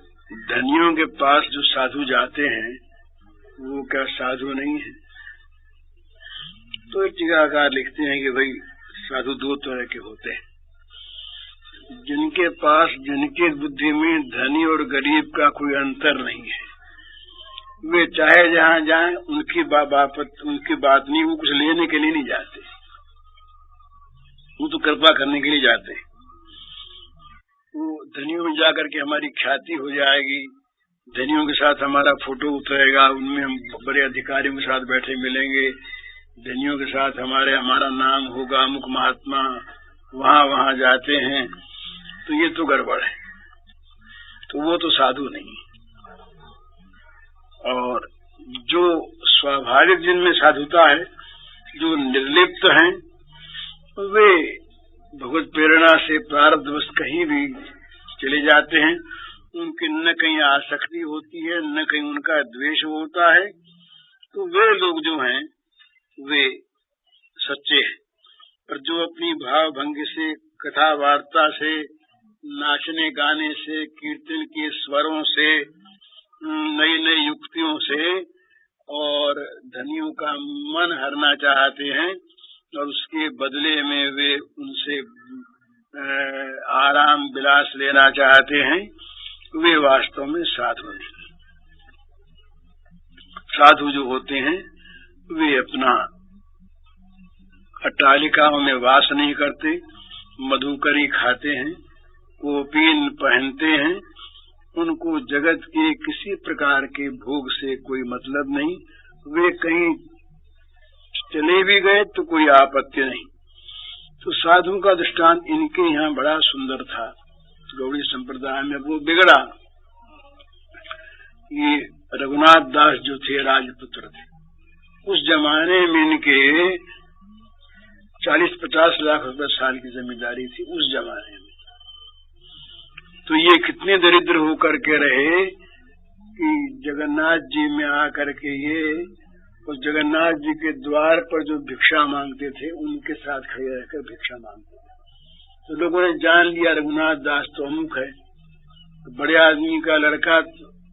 धनियों के पास जो साधु जाते हैं वो क्या साधु नहीं है? तो टीकाकार लिखते हैं कि भाई साधु दो तरह के होते हैं, जिनके पास जिनके बुद्धि में धनी और गरीब का कोई अंतर नहीं है, वे चाहे जहाँ जाएं उनकी बात नहीं, वो कुछ लेने के लिए नहीं जाते, वो तो कृपा करने के लिए जाते हैं। वो धनियों में जाकर के हमारी ख्याति हो जाएगी, धनियों के साथ हमारा फोटो उतरेगा, उनमें हम बड़े अधिकारियों के साथ बैठे मिलेंगे, धनियों के साथ हमारा नाम होगा, अमुक महात्मा वहाँ जाते हैं, तो ये तो गड़बड़ है, तो वो तो साधु नहीं। और जो स्वाभाविक जिनमें साधुता है, जो निर्लिप्त हैं, वे भगवत प्रेरणा से प्रारब्धवश कहीं भी चले जाते हैं, उनकी न कहीं आसक्ति होती है न कहीं उनका द्वेष होता है। तो वे लोग जो हैं वे सच्चे हैं। पर जो अपनी भाव भंगी से, कथा वार्ता से, नाचने गाने से, कीर्तन के स्वरों से, नई नई युक्तियों से और धनियों का मन हरना चाहते हैं और उसके बदले में वे उनसे आराम विलास लेना चाहते हैं, वे वास्तव में साधु नहीं। साधु जो होते हैं वे अपना अट्टालिकाओं में वास नहीं करते, मधुकरी खाते हैं, कोपीन पहनते हैं, उनको जगत के किसी प्रकार के भोग से कोई मतलब नहीं, वे कहीं चले भी गए तो कोई आपत्ति नहीं। तो साधु का दृष्टांत इनके यहाँ बड़ा सुंदर था। गौड़ी संप्रदाय में वो बिगड़ा। ये रघुनाथ दास जो थे राजपुत्र थे, उस जमाने में इनके 40-50 लाख रुपए साल की जमींदारी थी उस जमाने में। तो ये कितने दरिद्र होकर के रहे कि जगन्नाथ जी में आकर के ये उस जगन्नाथ जी के द्वार पर जो भिक्षा मांगते थे उनके साथ खड़े रहकर भिक्षा मांगते थे। तो लोगों ने जान लिया रघुनाथ दास तो अमुक है, तो बड़े आदमी का लड़का,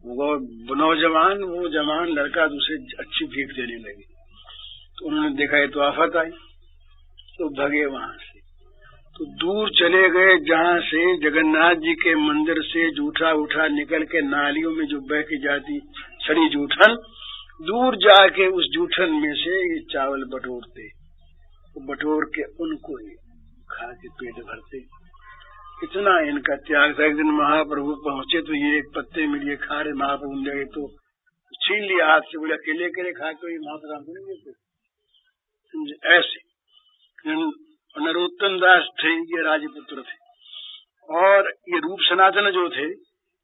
वो नौजवान, वो जवान लड़का दूसरे अच्छी भीख देने लगे। तो उन्होंने देखा ये तो आफत आई, तो भगे वहां से। तो दूर चले गए जहाँ से जगन्नाथ जी के मंदिर से जूठा उठा निकल के नालियों में जो बह के जाती सड़ी जूठन, दूर जाके उस जूठन में से ये चावल बटोरते, तो बटोर के उनको ही खा के पेट भरते। इतना इनका त्याग था। एक दिन महाप्रभु पहुंचे तो ये एक पत्ते में लिए खा रहे, महाप्रभु ने गए तो छीन लिया हाथ से, बोला अकेले अकेले खा के महाप्रभु नहीं देते। समझे? ऐसे नरोत्तम दास थे, ये राजपुत्र थे। और ये रूप सनातन जो थे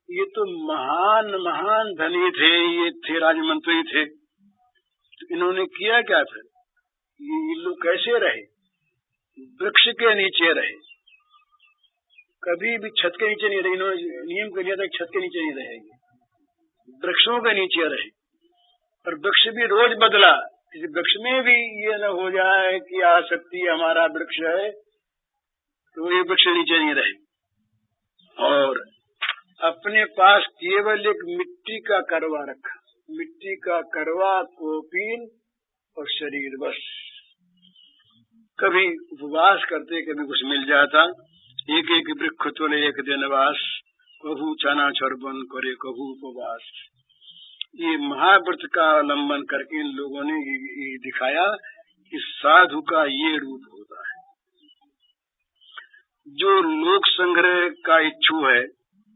ये तो महान महान धनी थे, ये थे राजमंत्री थे। तो इन्होंने किया क्या फिर? ये लोग कैसे रहे? वृक्ष के नीचे रहे, कभी भी छत के नीचे नहीं रहे। इन्होंने नियम कर लिया था छत के नीचे नहीं रहेंगे, वृक्षों के नीचे रहे। और वृक्ष भी रोज बदला, किसी वृक्ष में भी ये न हो जाए कि आसक्ति हमारा वृक्ष है, तो ये वृक्ष नीचे नहीं रहे। और अपने पास केवल एक मिट्टी का करवा रखा, मिट्टी का करवा, कोपीन और शरीर, बस। कभी उपवास करते, कभी कुछ मिल जाता, एक एक वृक्ष तोले एक दिन वास, कभू चना चर्पण करे, कभू उपवास। ये महाव्रत का अवलंबन करके इन लोगों ने ये दिखाया कि साधु का ये रूप होता है। जो लोक संग्रह का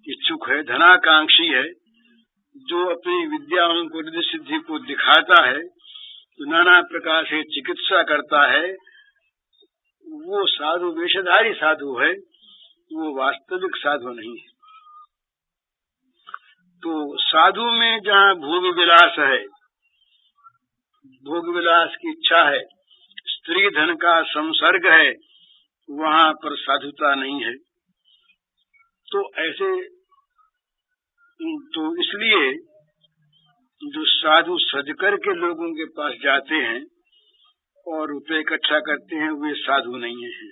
इच्छुक है, धनाकांक्षी है, जो अपनी विद्याओं को, रिद्धि सिद्धि को दिखाता है, तो नाना प्रकार से चिकित्सा करता है, वो साधु वेशधारी साधु है, वो वास्तविक साधु नहीं है। तो साधु में जहाँ भोग विलास है, भोग विलास की इच्छा है, स्त्री धन का संसर्ग है, वहाँ पर साधुता नहीं है। तो ऐसे, तो इसलिए जो साधु सज करके लोगों के पास जाते हैं और रुपए इकट्ठा करते हैं, वे साधु नहीं हैं।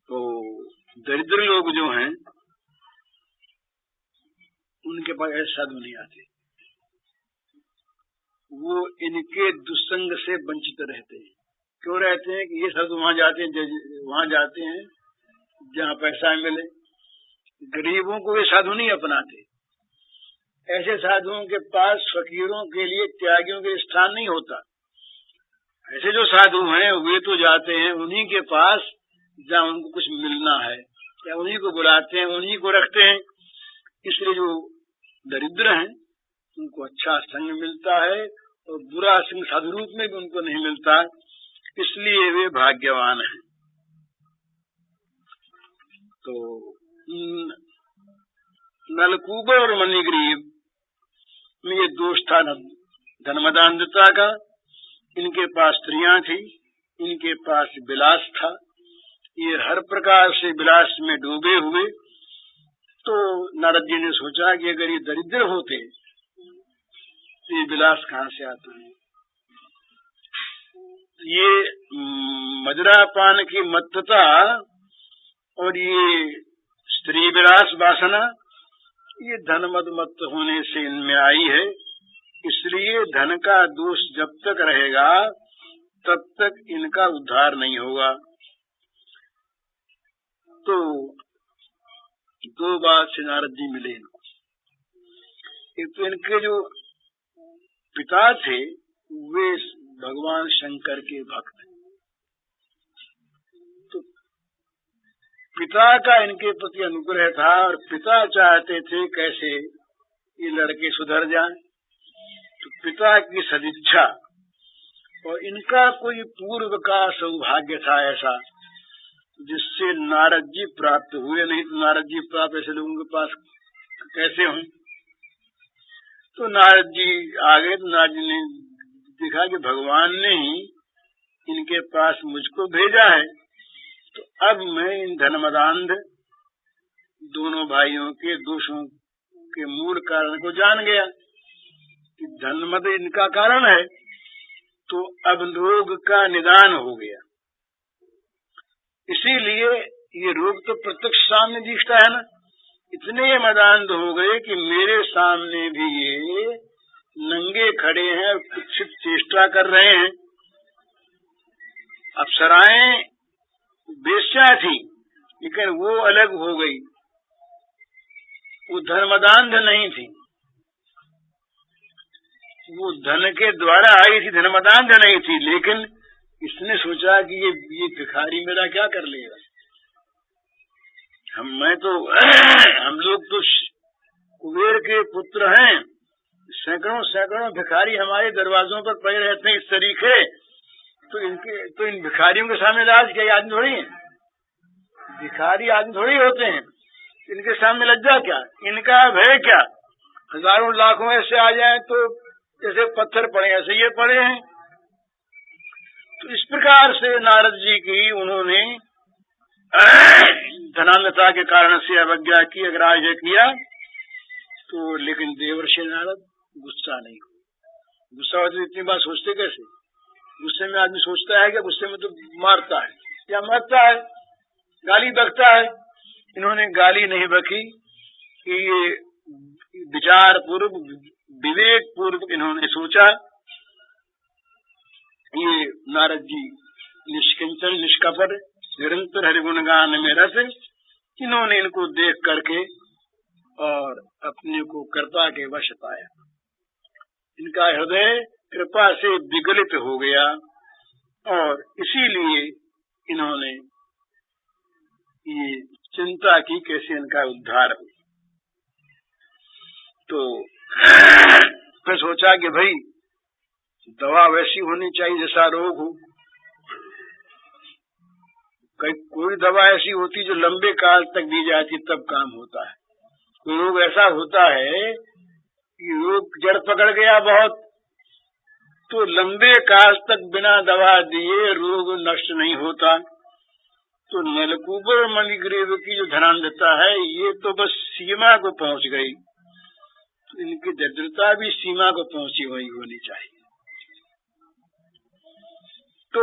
तो दरिद्र लोग जो हैं, उनके पास ऐसे साधु नहीं आते। वो इनके दुस्संग से वंचित रहते हैं। क्यों रहते हैं कि ये साधु वहाँ जाते हैं जहाँ पैसा मिले। गरीबों को वे साधु नहीं अपनाते। ऐसे साधुओं के पास फकीरों के लिए, त्यागियों के स्थान नहीं होता। ऐसे जो साधु हैं वे तो जाते हैं उन्हीं के पास जहाँ उनको कुछ मिलना है, या उन्हीं को बुलाते हैं, उन्हीं को रखते हैं। इसलिए जो दरिद्र हैं उनको अच्छा संग मिलता है और बुरा संग साधु रूप में भी उनको नहीं मिलता, इसलिए वे भाग्यवान हैं। तो नलकूबर और मणिग्रीव में ये दोष था धनमदान्धता का। इनके पास स्त्रियां थी, इनके पास विलास था, ये हर प्रकार से विलास में डूबे हुए। तो नारद जी ने सोचा कि अगर ये दरिद्र होते तो ये विलास कहाँ से आता है। ये मदिरापान की मत्तता और ये स्त्री विलास वासना, ये धनमद मत्त होने से इनमें आई है। इसलिए धन का दोष जब तक रहेगा तब तक इनका उद्धार नहीं होगा। तो दो बात से नारद जी मिले इनको। एक तो इनके जो पिता थे वे भगवान शंकर के भक्त, तो पिता का इनके प्रति अनुग्रह था और पिता चाहते थे कैसे ये लड़के सुधर जाएं। तो पिता की सदिच्छा और इनका कोई पूर्व का सौभाग्य था ऐसा जिससे नारद जी प्राप्त हुए। नहीं तो नारद जी प्राप्त ऐसे लोगों के पास कैसे हों। तो नारद जी आ गए। तो नारद जी ने देखा कि भगवान ने ही इनके पास मुझको भेजा है। तो अब मैं इन धनमदान्ध दोनों भाइयों के दोषों के मूल कारण को जान गया कि धनमद इनका कारण है। तो अब रोग का निदान हो गया। इसीलिए ये रोग तो प्रत्यक्ष सामने दिखता है ना। इतने ये मदान्ध हो गए कि मेरे सामने भी ये नंगे खड़े हैं और कुत्सित चेष्टा कर रहे हैं। अप्सराएं बेश्या थी लेकिन वो अलग हो गई, वो धर्मदान्ध नहीं थी, वो धन के द्वारा आई थी, धर्मदान्ध नहीं थी। लेकिन इसने सोचा कि ये भिखारी मेरा क्या कर लेगा। हम लोग तो कुबेर के पुत्र हैं, सैकड़ों सैकड़ों भिखारी हमारे दरवाजों पर पड़े रहते हैं इस तरीके। तो इन भिखारियों के सामने लाज क्या, आदमी थोड़ी है, भिखारी आदमी थोड़ी होते हैं। इनके सामने लज्जा क्या, इनका भय क्या। हजारों लाखों ऐसे आ जाए तो जैसे पत्थर पड़े, ऐसे ये पड़े हैं। तो इस प्रकार से नारद जी की उन्होंने धनान्धता के कारण से अवज्ञा की, अग्राह्य किया। तो लेकिन देवर्षि नारद गुस्सा नहीं हुआ। गुस्सा हो तो इतनी बार सोचते कैसे। गुस्से में आदमी सोचता है कि गुस्से में तो मारता है या मरता है, गाली बकता है। इन्होंने गाली नहीं बकी कि ये विचार पूर्व, विवेक पूर्व इन्होंने सोचा। ये नारद जी निष्किंचन, निष्कपट, निरंतर हरिगुण गान में रस, इन्होंने इनको देख करके और अपने को कृपा के वश पाया। इनका हृदय कृपा से विगलित हो गया और इसीलिए इन्होंने ये चिंता की कैसे इनका उद्धार हो। तो फिर सोचा कि भाई दवा वैसी होनी चाहिए जैसा रोग हो। कोई दवा ऐसी होती जो लंबे काल तक दी जाती तब काम होता है। कोई रोग ऐसा होता है कि रोग जड़ पकड़ गया बहुत, तो लंबे काल तक बिना दवा दिए रोग नष्ट नहीं होता। तो नलकूबर मणिग्रीव की जो धनांधता है ये तो बस सीमा को पहुंच गई, तो इनकी दरिद्रता भी सीमा को पहुंची हुई होनी चाहिए। तो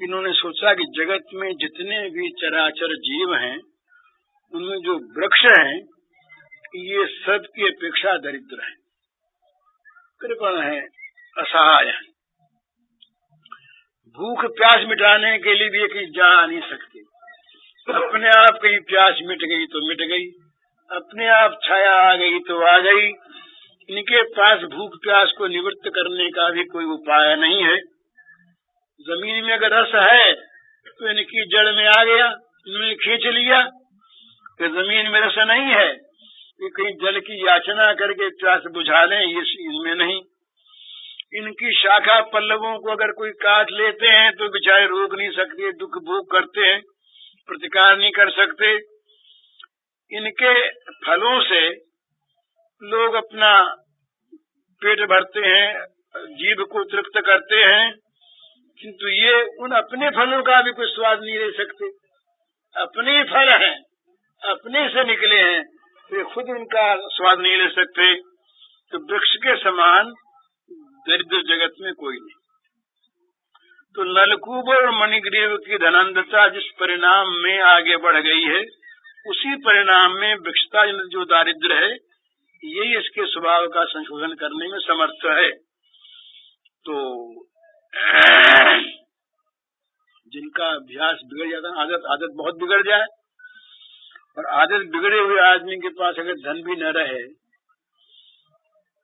इन्होंने सोचा कि जगत में जितने भी चराचर जीव हैं उनमें जो वृक्ष हैं ये सब की अपेक्षा दरिद्र हैं, कृपण है, असहाय है। भूख प्यास मिटाने के लिए भी कहीं जा नहीं सकते। अपने आप कहीं प्यास मिट गई तो मिट गई, अपने आप छाया आ गई तो आ गई। इनके पास भूख प्यास को निवृत्त करने का भी कोई उपाय नहीं है। जमीन में अगर रस है तो इनकी जड़ में आ गया, इन्होंने खींच लिया। तो जमीन में रस नहीं है कि कहीं जल की याचना करके प्यास बुझा लें, ये इनमें नहीं। इनकी शाखा पल्लवों को अगर कोई काट लेते हैं तो बेचारे रोक नहीं सकते, दुख भोग करते हैं, प्रतिकार नहीं कर सकते। इनके फलों से लोग अपना पेट भरते हैं, जीभ को तृप्त करते हैं, किंतु ये उन अपने फलों का भी कोई स्वाद नहीं ले सकते। अपने फल हैं, अपने से निकले हैं, तो खुद उनका स्वाद नहीं ले सकते। तो वृक्ष के समान दरिद्र जगत में कोई नहीं। तो नलकूबर और मणिग्रीव की धनांधता जिस परिणाम में आगे बढ़ गई है, उसी परिणाम में वृक्षता जो दारिद्र्य है यही इसके स्वभाव का संशोधन करने में समर्थ है। तो जिनका अभ्यास बिगड़ जाता है, आदत बहुत बिगड़ जाए, और आदत बिगड़े हुए आदमी के पास अगर धन भी न रहे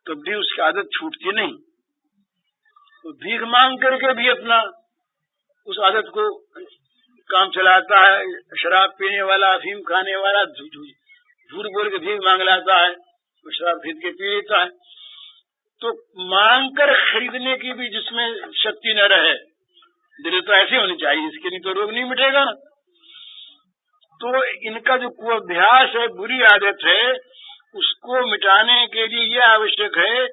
तो भी उसकी आदत छूटती नहीं। तो भीख मांग करके भी अपना उस आदत को काम चलाता है। शराब पीने वाला, अफीम खाने वाला झूठ बोल के भीख मांग लाता है, तो शराब खरीद के पी लेता है। तो मांग कर खरीदने की भी जिसमें शक्ति न रहे, दिल तो ऐसी होनी चाहिए, इसके नहीं तो रोग नहीं मिटेगा ना। तो इनका जो कुअभ्यास है, बुरी आदत है, उसको मिटाने के लिए यह आवश्यक है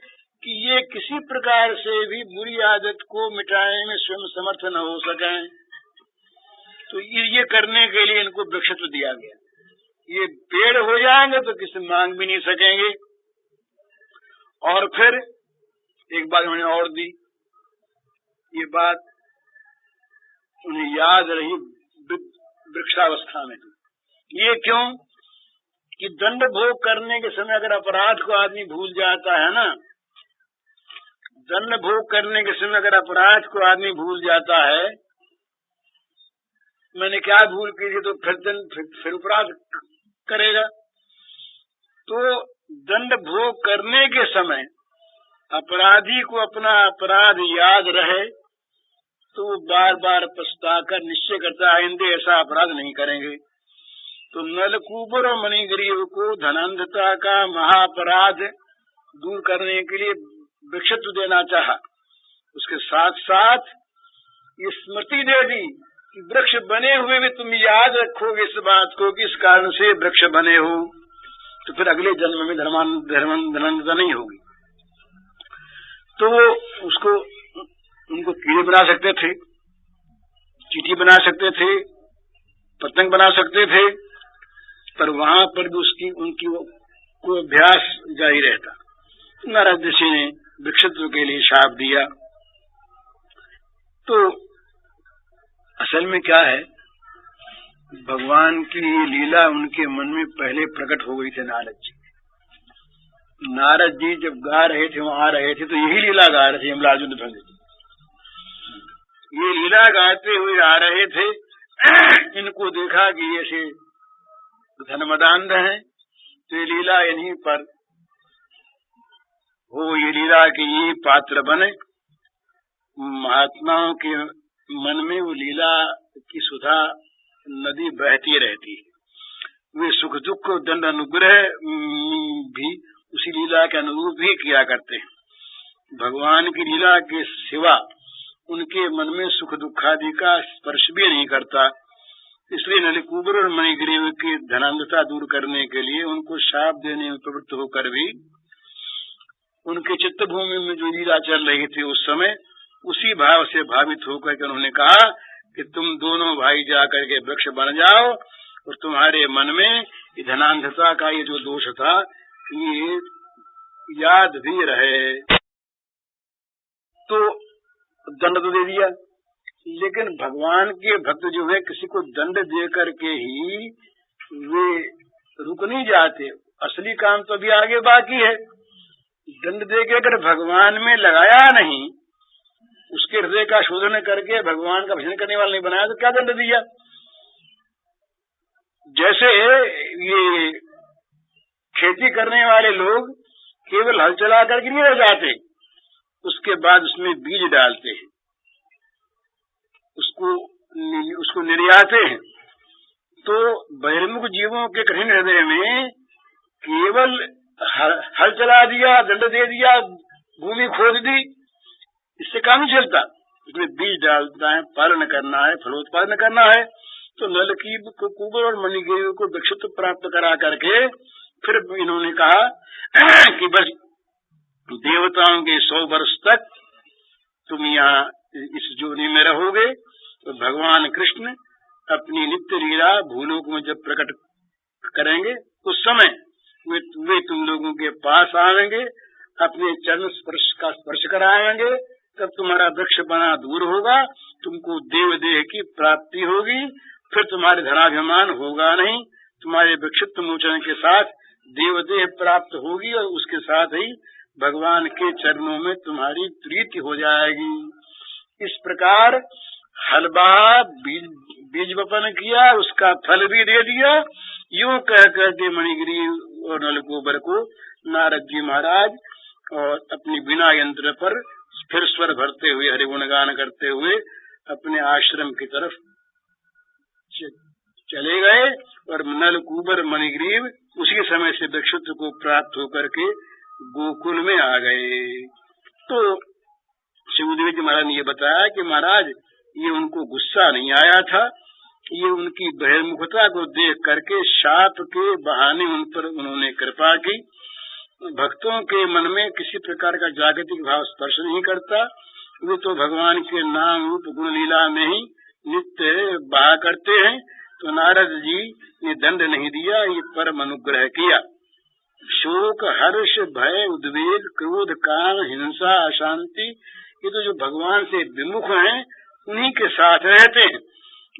कि ये किसी प्रकार से भी बुरी आदत को मिटाने में स्वयं समर्थ न हो सके। तो ये करने के लिए इनको वृक्षत्व दिया गया। ये पेड़ हो जाएंगे तो किसी मांग भी नहीं सकेंगे। और फिर एक बात उन्होंने और दी, ये बात उन्हें याद रही वृक्षावस्था में। ये क्यों कि दंड भोग करने के समय अगर अपराध को आदमी भूल जाता है ना, दंड भोग करने के समय अगर अपराध को आदमी भूल जाता है, मैंने क्या भूल की थी, तो फिर अपराध करेगा। तो दंड भोग करने के समय अपराधी को अपना अपराध याद रहे तो वो बार बार पछताकर निश्चय करता है आइंदे ऐसा अपराध नहीं करेंगे। तो नलकूबर और मणिग्रीव को धनांधता का महाअपराध दूर करने के लिए वृक्षत्व देना चाहा। उसके साथ साथ ये स्मृति दे दी कि वृक्ष बने हुए भी तुम याद रखोगे इस बात को कि इस कारण से वृक्ष बने हो, तो फिर अगले जन्म में धनांधता नहीं होगी। तो उसको उनको कीड़े बना सकते थे, चींटी बना सकते थे, पतंग बना सकते थे, पर वहां पर भी उनकी को अभ्यास जारी रहता। नारद ऋषि ने वृक्षत्व के लिए शाप दिया। तो असल में क्या है, भगवान की लीला उनके मन में पहले प्रकट हो गई थी। नारद जी जब गा रहे थे, वहां आ रहे थे, तो यही लीला गा रहे थे। यमलार्जुन भंग ये लीला गाते हुए आ रहे थे। इनको देखा कि ऐसे धनमदान है। तो ये लीला इन्हीं पर हो, ये लीला के ये पात्र बने। महात्माओं के मन में वो लीला की सुधा नदी बहती रहती है। वे सुख दुख दंड अनुग्रह भी उसी लीला के अनुरूप ही किया करते हैं। भगवान की लीला के सिवा उनके मन में सुख दुखादि का स्पर्श भी नहीं करता। इसलिए नलकूबर और मणिग्रीव की धनांधता दूर करने के लिए उनको शाप देने में प्रवृत्त होकर भी उनके चित्तभूमि में जो लीला चल रही थी उस समय उसी भाव से भावित होकर के उन्होंने कहा कि तुम दोनों भाई जाकर के वृक्ष बन जाओ और तुम्हारे मन में ये धनांधता का ये जो दोष था ये याद भी रहे। तो दंड तो दे दिया, लेकिन भगवान के भक्त जो है किसी को दंड दे करके ही वे रुक नहीं जाते। असली काम तो अभी आगे बाकी है। दंड दे के अगर भगवान में लगाया नहीं, उसके हृदय का शोधन करके भगवान का भजन करने वाला नहीं बनाया तो क्या दंड दिया। जैसे ये खेती करने वाले लोग केवल हल चला करके नहीं रह जाते, उसके बाद उसमें बीज डालते हैं, उसको निर्याते हैं। तो बहिर्मुख जीवों के कठिन हृदय में केवल हल चला दिया, दंड दे दिया, भूमि खोद दी, इससे काम नहीं चलता। इसमें बीज डालना है, पालन करना है, फलोत्पादन करना है। तो नलकूबर और मणिग्रीव को दक्षित्व प्राप्त करा करके फिर इन्होंने कहा कि बस देवताओं के 100 वर्ष तक तुम यहाँ इस जोनी में रहोगे। तो भगवान कृष्ण अपनी नित्य लीला भूलोक में जब प्रकट करेंगे उस समय वे तुम लोगों के पास आएंगे, अपने चरण स्पर्श का स्पर्श कराएंगे। तब तुम्हारा वृक्ष बना दूर होगा, तुमको देव देह की प्राप्ति होगी, फिर तुम्हारे धनाभिमान होगा नहीं, तुम्हारे वृक्षित्व मोचन के साथ देव देह प्राप्त होगी और उसके साथ ही भगवान के चरणों में तुम्हारी प्रीति हो जाएगी। इस प्रकार हलवा बीज वपन किया, उसका फल भी दे दिया। यूं कह करके मणिग्रीव और नलकूबर को नारद जी महाराज और अपनी बिना यंत्र पर फिर स्वर भरते हुए हरिगुण गान करते हुए अपने आश्रम की तरफ चले गए। और नलकूबर मणिग्रीव उसी समय से वृक्षत्व को प्राप्त होकर के गोकुल में आ गए। तो शिवदेव जी महाराज ने ये बताया कि महाराज ये उनको गुस्सा नहीं आया था, ये उनकी बहिर्मुखता को देख करके शाप के बहाने उन पर उन्होंने कृपा की। भक्तों के मन में किसी प्रकार का जागतिक भाव स्पर्श नहीं करता, वे तो भगवान के नाम रूप गुण लीला में ही नित्य बहा करते हैं। तो नारद जी ने दंड नहीं दिया, ये परम अनुग्रह किया। शोक हर्ष भय उद्वेग क्रोध काम हिंसा अशांति, ये तो जो भगवान से विमुख हैं उन्हीं के साथ रहते हैं।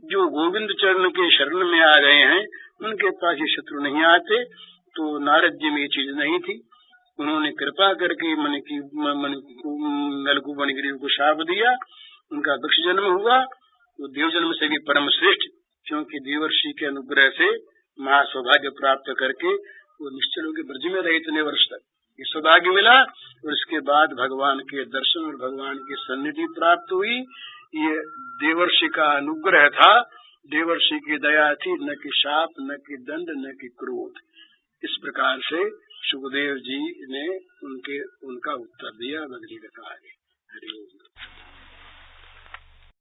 जो गोविंद चरण के शरण में आ गए हैं उनके पास ये शत्रु नहीं आते। तो नारद जी में ये चीज नहीं थी। उन्होंने कृपा करके नलकूबर मणिग्रीव को शाप दिया, उनका वृक्ष जन्म हुआ। वो देव जन्म से भी परम श्रेष्ठ, क्योंकि देवर्षि के अनुग्रह से महासौभाग्य प्राप्त करके वो निश्चल होकर ब्रज में रहे इतने वर्ष तक, ये सौभाग्य मिला। और इसके बाद भगवान के दर्शन और भगवान की सन्निधि प्राप्त हुई। ये देवर्षि का अनुग्रह था, देवर्षि की दया थी, न कि शाप, न कि दंड, न कि क्रोध। इस प्रकार से सुखदेव जी ने उनका उत्तर दिया। अगली कथा आगे।